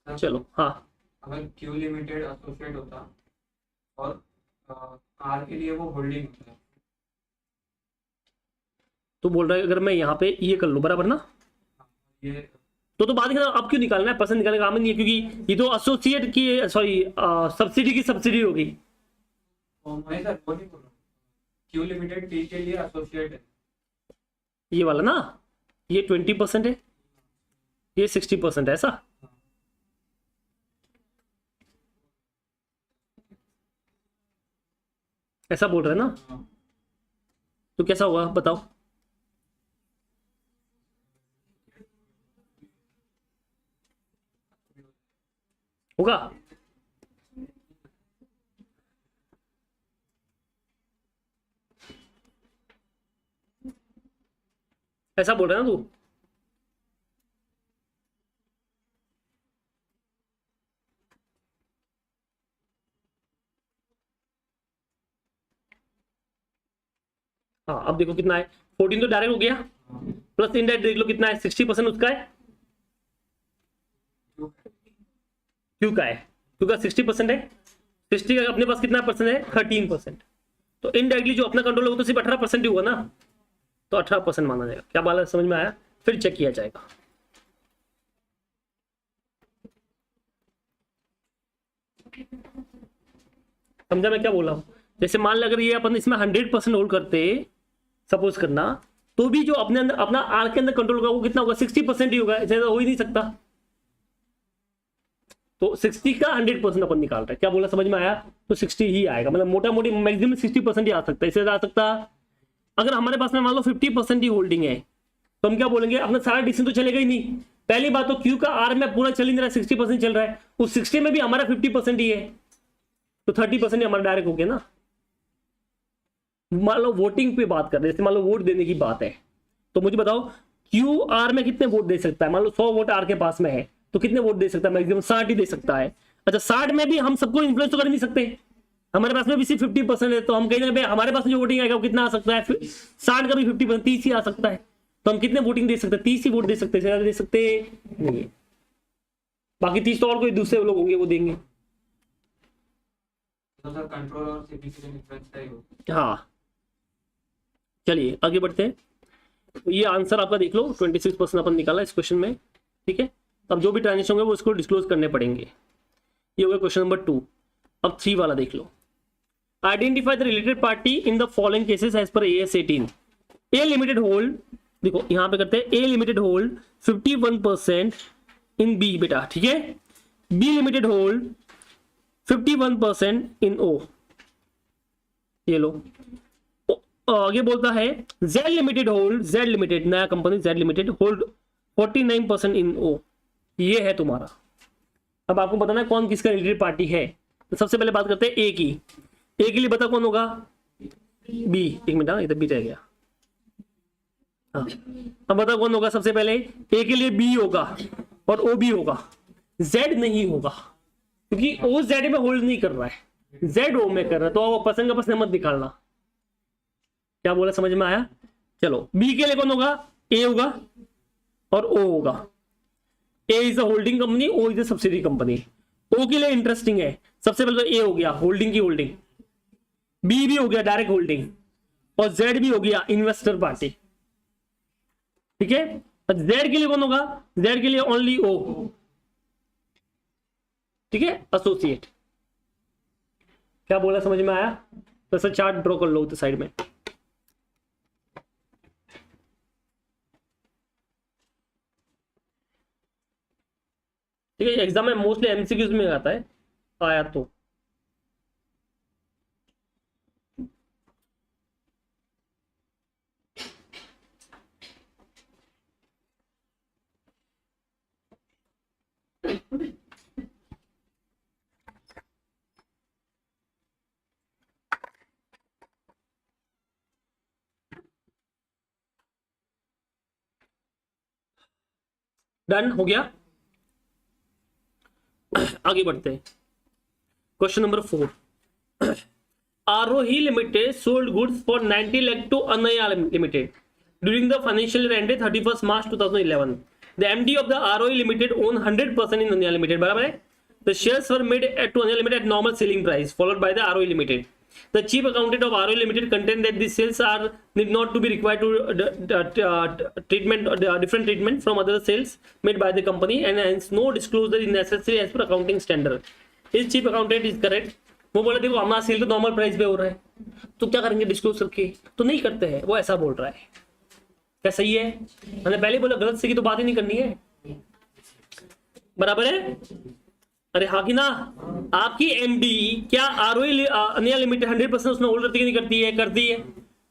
चलो हाँ, अगर क्यू लिमिटेड एसोसिएट होता और आर के लिए वो होल्डिंग होता है, तो बोल रहा है अगर मैं यहाँ पे ये कर लूँ, बराबर ना, ये तो बाद में अब क्यों निकालना है, परसेंट निकालने का काम नहीं है, क्योंकि ये तो एसोसिएट की, सॉरी सब्सिडी की सब्सिडी होगी। मैं सर वो नहीं बोल रहा हूँ, क्यू लिमिटेड टी के लिए एसोसिएट है, ये वाला ना, ये 20% है, ये 60% है, ऐसा। ऐसा बोल रहे हैं ना, तो कैसा हुआ बताओ। होगा, ऐसा बोल रहे हैं ना तू। हाँ अब देखो कितना है, 14 तो डायरेक्ट हो गया, प्लस इनडायरेक्ट देख लो कितना है, 60% उसका है, क्यू का है, क्यू का 60% है, 60 का अपने पास कितना परसेंट है, 13%। तो इनडायरेक्टली जो अपना कंट्रोल होगा तो सिर्फ 18% ही हुआ ना, तो 18% माना जाएगा। क्या बात समझ में आया, फिर चेक किया जाएगा। समझा मैं क्या बोला हूं। जैसे मान लो अगर ये अपन इसमें 100% होल्ड करते, सपोज करना, तो भी जो अपने अंदर अपना आर के अंदर कंट्रोल होगा वो कितना होगा, 60% ही होगा, ऐसा हो ही नहीं सकता। तो 60 का 100% अपन निकाल रहे हैं। क्या बोला, समझ में आया। तो 60 ही आएगा, मतलब मोटा मोटी मैक्सिमम 60% ही आ सकता है, इससे आ सकता। अगर हमारे पास में मान लो 50% ही होल्डिंग है, तो हम क्या बोलेंगे, अपना सारा डिसीजन तो चलेगा ही नहीं। पहली बात तो क्यू का आर में पूरा चल ही नहीं रहा, 60% चल रहा है, उस 60 में भी हमारा 50% ही है, तो 30% ही हमारा डायरेक्ट हो गया ना। मान लो वोटिंग पे बात कर रहे हैं, जैसे मान लो वोट देने की बात है, तो मुझे बताओ क्यू आर में कितने वोट दे सकता है। मान लो 100 वोट आर के पास में है, तो कितने वोट दे सकता है, मैक्सिमम 60 ही दे सकता है। अच्छा 60 में भी हम सबको इन्फ्लुएंस तो कर नहीं सकते, हमारे पास में भी सिर्फ 50% है, तो हम कहेंगे हमारे पास जो वोटिंग आएगा वो कितना आ सकता है, 60 का भी 50%, 30 ही आ सकता है। तो हम कितने वोटिंग दे सकते हैं, 30 ही वोट दे सकते हैं, दे सकते नहीं है। बाकी 30 तो और कोई दूसरे लोग होंगे वो देंगे। तो सर कंट्रोल और सिग्निफिकेंट डिफरेंस का ही होगा। हाँ चलिए आगे बढ़ते हैं। तो ये आंसर आपका देख लो, 26% अपन निकाला इस क्वेश्चन में, ठीक है। अब जो भी ट्रांजेक्शन होंगे वो इसको डिस्क्लोज करने पड़ेंगे। ये हो गया क्वेश्चन नंबर 2। अब 3 वाला देख लो। Identify the related party in the following cases as per AS 18। A limited hold, देखो यहां पे करते हैं, A limited hold 51% in B बेटा, ठीक है। B limited hold 51% in O, ये लो। आगे बोलता है Z limited hold, Z limited नया company Z limited hold 49% in O, ये है तुम्हारा। अब आपको बताना है कौन किसका रिलेटेड पार्टी है। तो सबसे पहले बात करते हैं ए की। ए के लिए बता कौन होगा, बी, एक मिनट, इधर बी रह गया। हाँ, अब बताओ कौन होगा सबसे पहले। ए के लिए बी होगा और ओ बी होगा, जेड नहीं होगा, क्योंकि ओ जेड में होल्ड नहीं कर रहा है, जेड ओ में कर रहा है, तो वो पसंद का पसंद मत निकालना। क्या बोला, समझ में आया? चलो, बी के लिए कौन होगा, ए होगा और ओ होगा। A is a holding company, O is a subsidy company. O के लिए इंटरेस्टिंग है, सबसे पहले तो ए हो गया होल्डिंग की होल्डिंग, बी भी हो गया डायरेक्ट होल्डिंग, और जेड भी हो गया इन्वेस्टर पार्टी। ठीक है, जेड के लिए कौन होगा, जेड के लिए ओनली ओ। ठीक है, एसोसिएट। क्या बोला, समझ में आया? तो ऐसा चार्ट ड्रॉ कर लो तो साइड में। ठीक है, एग्जाम में मोस्टली एमसीक्यूज में आता है, आया तो। डन हो गया, आगे बढ़ते हैं। Question number 4, Arohi limited sold goods for 90 lakh to Anaya Limited during the financial year ended 31st March 2011. The MD of the ROE Limited own 100% in Anaya Limited. बराबर है? The shares were made to Anaya Limited at normal selling price, followed by the ROE Limited. The chief accountant of ROE Limited contend that the sales are need not to be required to different treatment from other sales made by the company, and hence no disclosure is necessary as per accounting standard. His chief accountant is correct. वो बोला देखो हमारा cell तो normal price पे हो रहा है, तो क्या करेंगे डिस्क्लोज करके, तो नहीं करते हैं, वो ऐसा बोल रहा है। क्या सही है? मैंने पहले बोला गलत से की तो बात ही नहीं करनी है, बराबर है? अरे हाँ कि ना? आपकी एमडी क्या आरओई अनिया लिमिटेड 100% उसमें होल्ड करती है, नहीं करती है? करती है।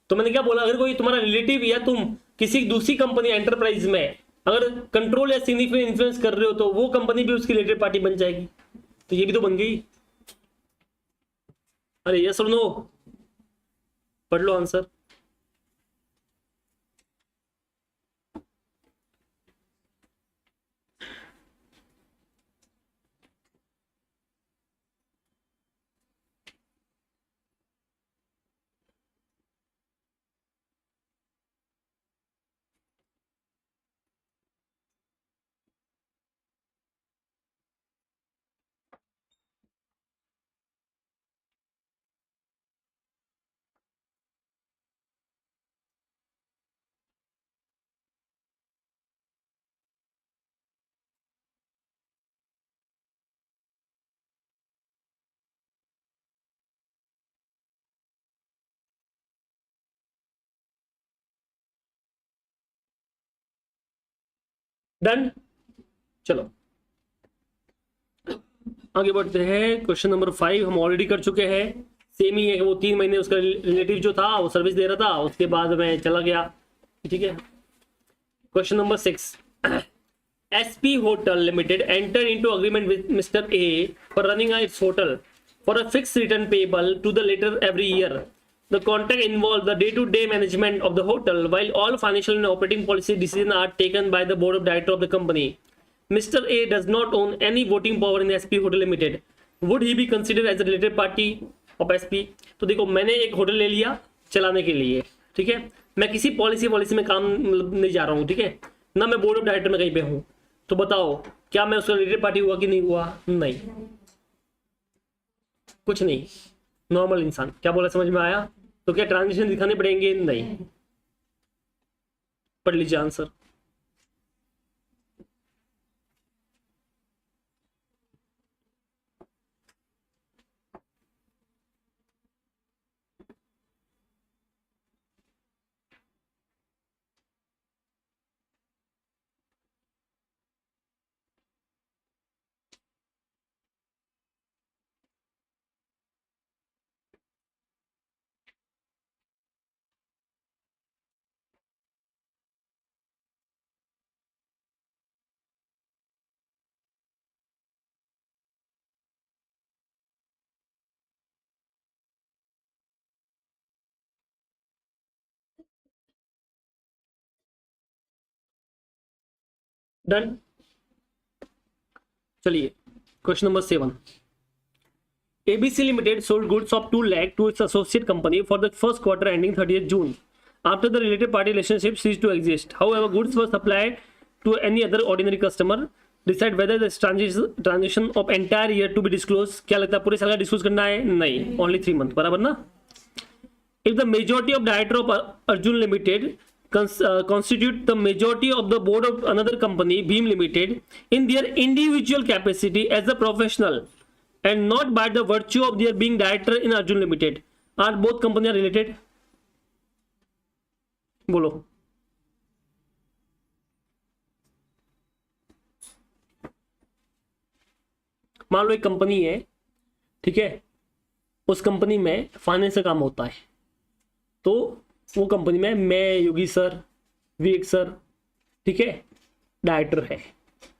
तो मैंने क्या बोला, अगर कोई तुम्हारा रिलेटिव या तुम किसी दूसरी कंपनी एंटरप्राइज में अगर कंट्रोल या सिग्निफिकेंट इन्फ्लुएंस कर रहे हो, तो वो कंपनी भी उसकी रिलेटेड पार्टी बन जाएगी। तो ये भी तो बन गई। अरे यस और नो, पढ़ लो आंसर। डन, चलो आगे बढ़ते हैं। क्वेश्चन नंबर 5 हम ऑलरेडी कर चुके हैं, सेम ही है। वो 3 महीने उसका रिलेटिव जो था वो सर्विस दे रहा था, उसके बाद में चला गया। ठीक है, question number 6, SP Hotel Limited entered into agreement with Mr. A for running its hotel for a fixed return payable to the latter every year. The contract involves the day-to-day management of the hotel, while all financial and operating policy decisions are taken by the board of directors of the company. Mr. A does not own any voting power in SP Hotel Limited. Would he be considered as a related party of SP? तो देखो, मैंने एक hotel ले लिया चलाने के लिए, ठीक है, मैं किसी पॉलिसी में काम नहीं जा रहा हूँ, ठीक है ना, मैं बोर्ड ऑफ डायरेक्टर में कहीं पे हूँ, तो बताओ क्या मैं उसका रिलेटेड पार्टी हुआ कि नहीं हुआ? नहीं, कुछ नहीं, नॉर्मल इंसान। क्या बोला, समझ में आया? तो क्या ट्रांजेक्शन दिखाने पड़ेंगे? नहीं। पढ़ लीजिए आंसर। डन। चलिए question number 7, ABC Limited sold goods of 2 lakh to its associate company for the first quarter ending 30th June. After the related party relationship ceased to exist, however, goods were supplied to any other ordinary customer. Decide whether this transition of entire year to be disclosed. क्या लगता है पूरे साल का disclose करना है? नहीं, only 3 month, बराबर ना? If the majority of director of Arjun Limited constitute the majority of the board of another company, Beam Limited, in their individual capacity as a professional and not by the virtue of their being director in Arjun Limited, are both companies related? बोलो। मान लो एक company है, ठीक है, उस company में finance का काम होता है, तो वो कंपनी में मैं, योगी सर, विवेक सर, ठीक है, डायरेक्टर है,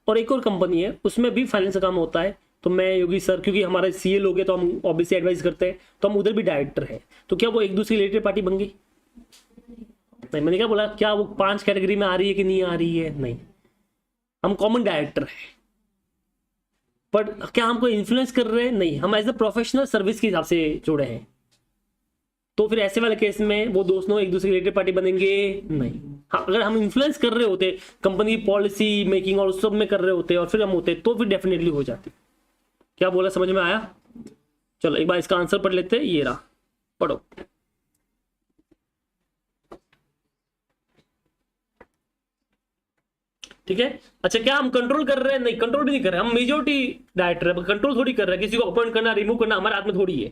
और एक और कंपनी है उसमें भी फाइनेंस का काम होता है, तो मैं, योगी सर, क्योंकि हमारे सीए लोग हैं तो हम ऑब्वियसली एडवाइस करते हैं, तो हम उधर भी डायरेक्टर है, तो क्या वो एक दूसरे रिलेटेड पार्टी बन गई? नहीं, मैंने क्या बोला, क्या वो 5 कैटेगरी में आ रही है कि नहीं आ रही है? नहीं, हम कॉमन डायरेक्टर है, बट क्या हमको इन्फ्लुएंस कर रहे हैं? नहीं, हम एज ए प्रोफेशनल सर्विस के हिसाब से जुड़े हैं, तो फिर ऐसे वाले केस में वो दोनों एक दूसरे रिलेटेड पार्टी बनेंगे? नहीं। हाँ, अगर हम इन्फ्लुएंस कर रहे होते, कंपनी पॉलिसी मेकिंग और उस सब में कर रहे होते और फिर हम होते, तो फिर डेफिनेटली हो जाती। क्या बोला, समझ में आया? चलो एक बार इसका आंसर पढ़ लेते हैं, ये रहा, पढ़ो। ठीक है, अच्छा, क्या हम कंट्रोल कर रहे हैं? नहीं, कंट्रोल भी नहीं कर रहे, हम मेजोरिटी डायरेक्टर है, कंट्रोल थोड़ी कर रहे हैं, किसी को अपॉइंट करना, रिमूव करना हमारे हाथ में थोड़ी है।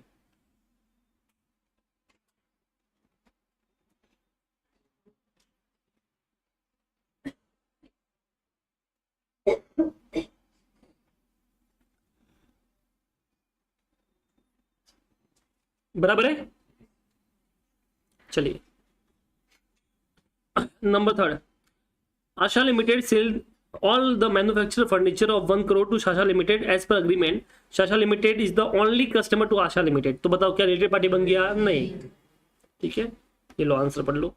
बराबर है। चलिए number 3, Asha Limited sold all the manufactured furniture of 1 crore to Shasha Limited as per agreement. Shasha Limited is the only customer to Asha Limited. तो बताओ क्या रिलेटेड पार्टी बन गया? नहीं। ठीक है, ये लो आंसर पढ़ लो।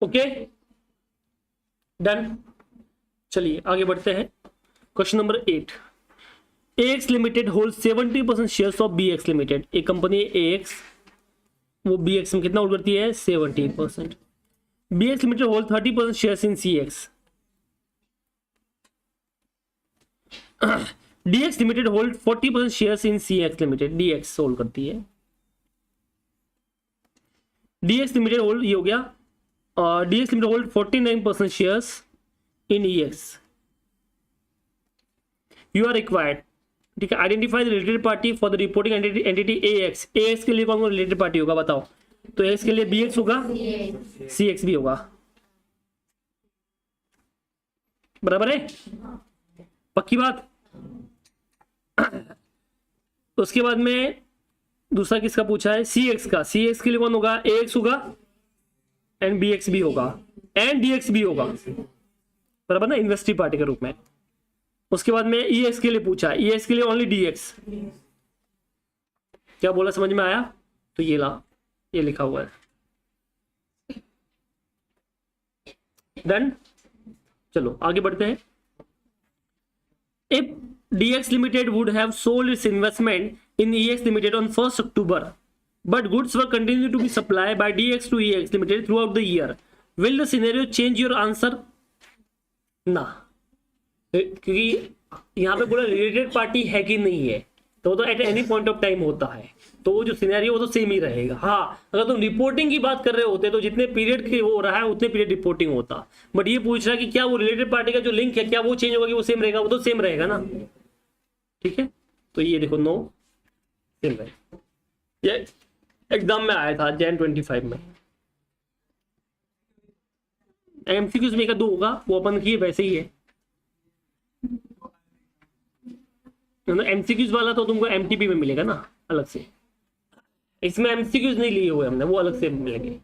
Okay, done. चलिए आगे बढ़ते हैं, question number 8, AX limited hold 70% shares of BX limited. एक कंपनी AX, वो BX में कितना होल्ड करती है? 70%। BX limited hold 30% shares in CX। DX limited hold 40% shares in CX limited. DX hold करती है। DX लिमिटेड होल्ड, ये हो गया, DX limited hold 49% shares in EX। You are required, ठीक है, identify the related party for the reporting entity AX। AX के लिए कौन कौन रिलेटेड पार्टी होगा बताओ? तो AX के लिए BX होगा, CX भी होगा, बराबर है, पक्की बात। उसके बाद में दूसरा किसका पूछा है? CX का। CX के लिए कौन होगा? AX होगा एंड BX भी होगा एंड DX भी होगा, बराबर ना, इन्वेस्टिंग पार्टी के रूप में। उसके बाद में EX के लिए पूछा है, EX के लिए ओनली DX। क्या बोला, समझ में आया? तो ये ला, ये लिखा हुआ है, डन। चलो आगे बढ़ते हैं। If DX limited would have sold it's investment in EX Limited on 1st October, but goods were continued to be supplied by DX to EX Limited throughout the year, will the scenario change your answer? ना, क्योंकि यहाँ पे बोला related party है कि नहीं है, तो at any point of time होता है, तो वो जो सिनेरियो वो तो सेम ही रहेगा। हाँ, अगर तुम रिपोर्टिंग की बात कर रहे होते तो जितने पीरियड के वो रहा है उतने पीरियड रिपोर्टिंग होता, बट ये पूछ रहा है कि क्या वो रिलेटेड पार्टी का जो लिंक है क्या वो चेंज होगा कि वो सेम रहेगा, वो तो सेम रहेगा ना। ठीक है, तो ये देखो नो सेम रहेगा। ये एग्जाम में आया था Jan 25 में। एमसीक्यूज में का दो होगा, वो अपन किए वैसे ही है। एमसीक्यूज वाला तो तुमको एमटीपी में मिलेगा ना अलग से, इसमें एमसीक्यूज नहीं लिए हुए हमने, वो अलग से मिलेंगे।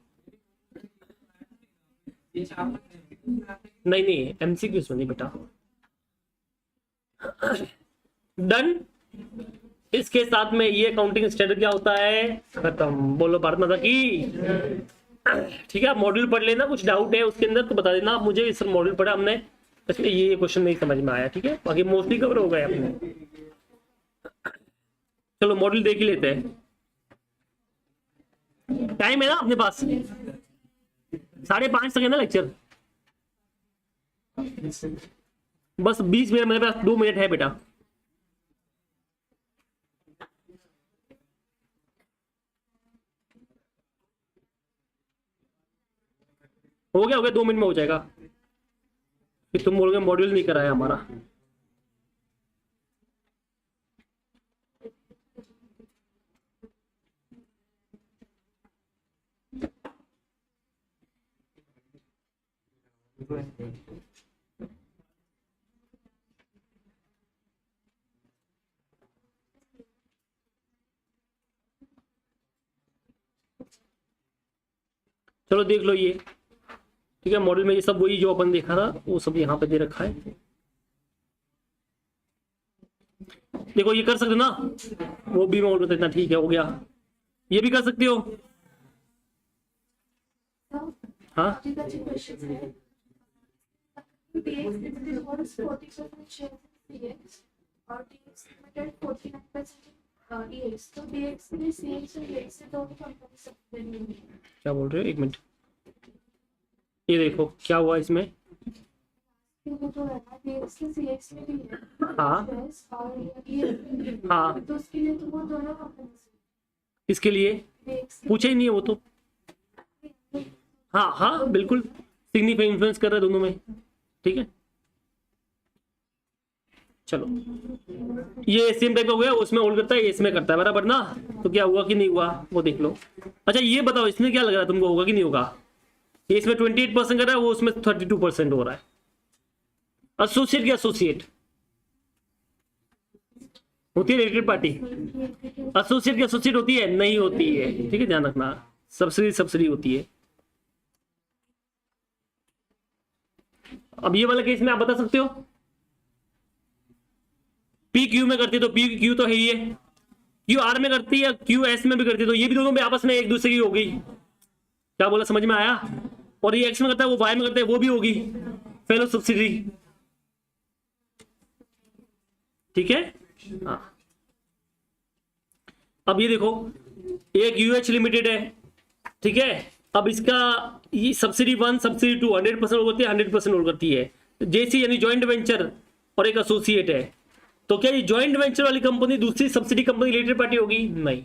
नहीं नहीं, एमसीक्यूज में नहीं बेटा। डन। इसके साथ में ये अकाउंटिंग स्टैंडर्ड क्या होता है खत्म। बोलो भारत माता की। ठीक है, आप मॉड्यूल पढ़ लेना, कुछ डाउट है उसके अंदर तो बता देना आप मुझे। इस मॉड्यूल पढ़ा हमने, इसमें ये क्वेश्चन नहीं समझ में आया। ठीक है, बाकी मोस्टली कवर हो गए अपने। चलो मॉड्यूल देख ही लेते हैं, टाइम है ना अपने पास, 5:30 तक है ना लेक्चर, बस 20 मिनट, मेरे पास 2 मिनट है बेटा। हो गया 2 मिनट में हो जाएगा। फिर तुम बोलोगे मॉड्यूल नहीं कराया हमारा। चलो देख लो ये। ठीक है, मॉडल में ये सब वही जो अपन देखा था वो सब यहाँ पे दे रखा है। देखो ये कर सकते हो ना, वो भी मैं बोल देता, ठीक है हो गया। ये भी कर सकते हो। हाँ क्या बोल रहे हो, एक मिनट। ये देखो क्या हुआ इसमें। हाँ हाँ, इसके लिए पूछे ही नहीं है वो तो। हाँ हाँ बिल्कुल, सिग्निफिकेंट इन्फ्लुएंस कर रहा है दोनों में। ठीक है, चलो ये सेम टाइप का हो गया, उसमें होल्ड करता है, ये इसमें करता है बराबर ना। तो क्या हुआ कि नहीं हुआ वो देख लो। अच्छा ये बताओ इसमें क्या लग रहा है तुमको, होगा कि नहीं होगा। ये इसमें 28% कर रहा है, वो उसमें 32% हो रहा है। एसोसिएट की एसोसिएट होती है रिलेटेड पार्टी, एसोसिएट की एसोसिएट होती है नहीं होती है। ठीक है, ध्यान रखना, सब्सिडी सब्सिडी होती है। अब ये वाला केस में आप बता सकते हो, पी क्यू में करती है तो पी क्यू तो है ही है, क्यू आर में करती है, क्यू एस में भी करती है, तो ये भी दोनों में आपस में एक दूसरे की होगी। क्या बोला, समझ में आया। और ये एक्स में करता है, वो वाई में करता है, वो भी होगी फेलो सब्सिडी। ठीक है, हाँ। अब ये देखो एक यूएच लिमिटेड है, ठीक है। अब इसका ये सब्सिडी 1 सब्सिडी 2 100% होती है, 100% होल्ड करती है। जेसी यानी जॉइंट वेंचर और एक एसोसिएट है, तो क्या ये जॉइंट वेंचर वाली कंपनी दूसरी सब्सिडी कंपनी रिलेटेड पार्टी होगी, नहीं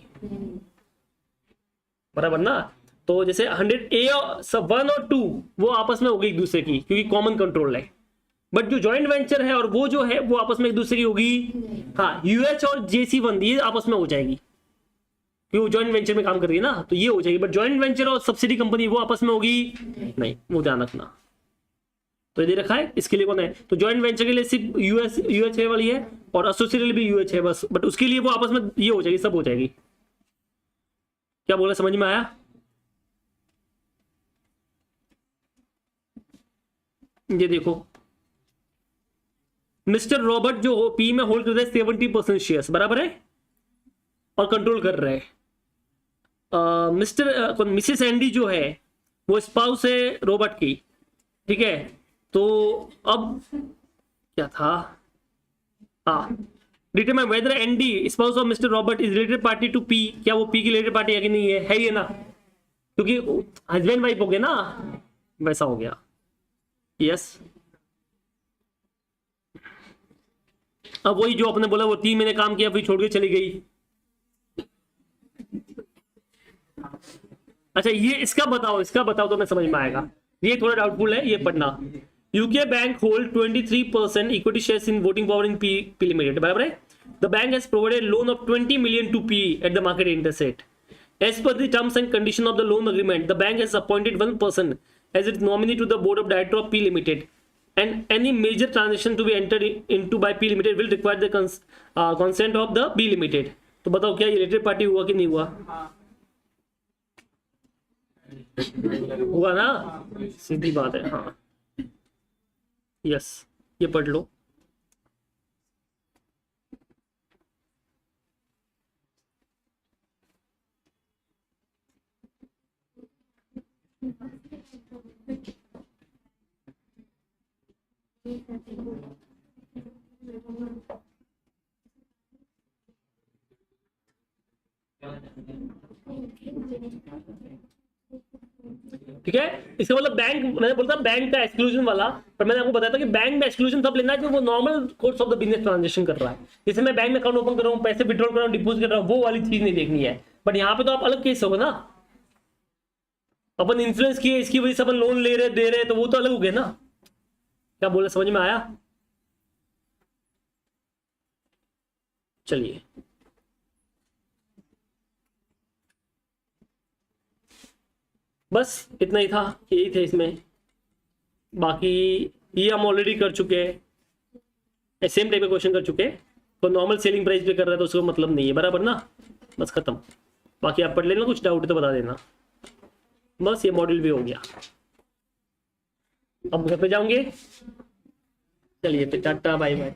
बराबर ना। तो जैसे 100 और 2 वो आपस में होगी एक दूसरे की, क्योंकि कॉमन कंट्रोल है। बट जो जॉइंट वेंचर है और वो जो है वो आपस में एक दूसरे की होगी। हाँ, यूएच और JC1 ये आपस में हो जाएगी, क्योंकि वो जॉइंट वेंचर में काम कर रही है ना, तो ये हो जाएगी। बट जॉइंट वेंचर और सब्सिडी कंपनी वो आपस में होगी नहीं, वो ध्यान रखना। तो ये दे रखा है, इसके लिए कौन है, तो जॉइंट वेंचर के लिए सिर्फ यूएच वाली है और एसोसिएट भी यूएच है बस, बट उसके लिए वो आपस में ये हो जाएगी, सब हो जाएगी। क्या बोला, समझ में आया। ये देखो मिस्टर रॉबर्ट जो हो पी में होल्ड कर रहे हैं 70% शेयर्स, बराबर है, और कंट्रोल कर रहे हैं। मिसेस एंडी जो है वो स्पाउस है रॉबर्ट की, ठीक है। तो अब क्या था, हाँ, determine whether Andy spouse of mister Robert is related party to P, क्या वो पी की रिलेटेड पार्टी है कि नहीं है, ही है ना, क्योंकि हस्बैंड वाइफ हो गया ना, वैसा हो गया। यस, अब वही जो आपने बोला वो 3 महीने काम किया फिर छोड़ के चली गई, अच्छा ये इसका बताओ तो मैं समझ में आएगा, ये थोड़ा डाउटफुल है, ये पढ़ना। UK bank hold 23% equity shares in voting power in P limited, बराबर है। The bank has provided loan of 20 million to P at the market interest rate. As per the terms and condition of the loan agreement, the bank has appointed one person as its nominee to the board of director of P Limited, and any major transaction to be entered into by P Limited will require the consent of the B Limited। तो बताओ क्या ये related party हुआ कि नहीं हुआ? हुआ ना, सीधी बात है। हाँ यस, ये पढ़ लो। ठीक है, इसका मतलब बैंक, मैंने बोलता बैंक का एक्सक्लूजन वाला, पर मैंने आपको बताया था कि बैंक में एक्सक्लूजन तब लेना है जब वो normal course of the business transaction कर रहा है। जैसे मैं बैंक में अकाउंट ओपन कर रहा हूँ, पैसे विड्रॉल कर रहा हूँ, डिपोजिट कर रहा हूँ, वो वाली चीज नहीं देखनी है। बट यहाँ पे तो आप अलग केस होगा ना, अपन इन्फ्लुएंस किए, इसकी वजह से अपन लोन ले रहे दे रहे, तो वो तो अलग हो गया ना। क्या बोले, समझ में आया? चलिए बस इतना ही था, यही थे इसमें। बाकी ये हम ऑलरेडी कर चुके हैं, सेम टाइप का क्वेश्चन कर चुके हैं। तो नॉर्मल सेलिंग प्राइस पे कर रहा है तो उसको मतलब नहीं है, बराबर ना, बस खत्म। बाकी आप पढ़ लेना, कुछ डाउट तो बता देना। बस ये मॉड्यूल भी हो गया, अब घर पे जाऊंगे। चलिए फिर टाटा बाय बाय।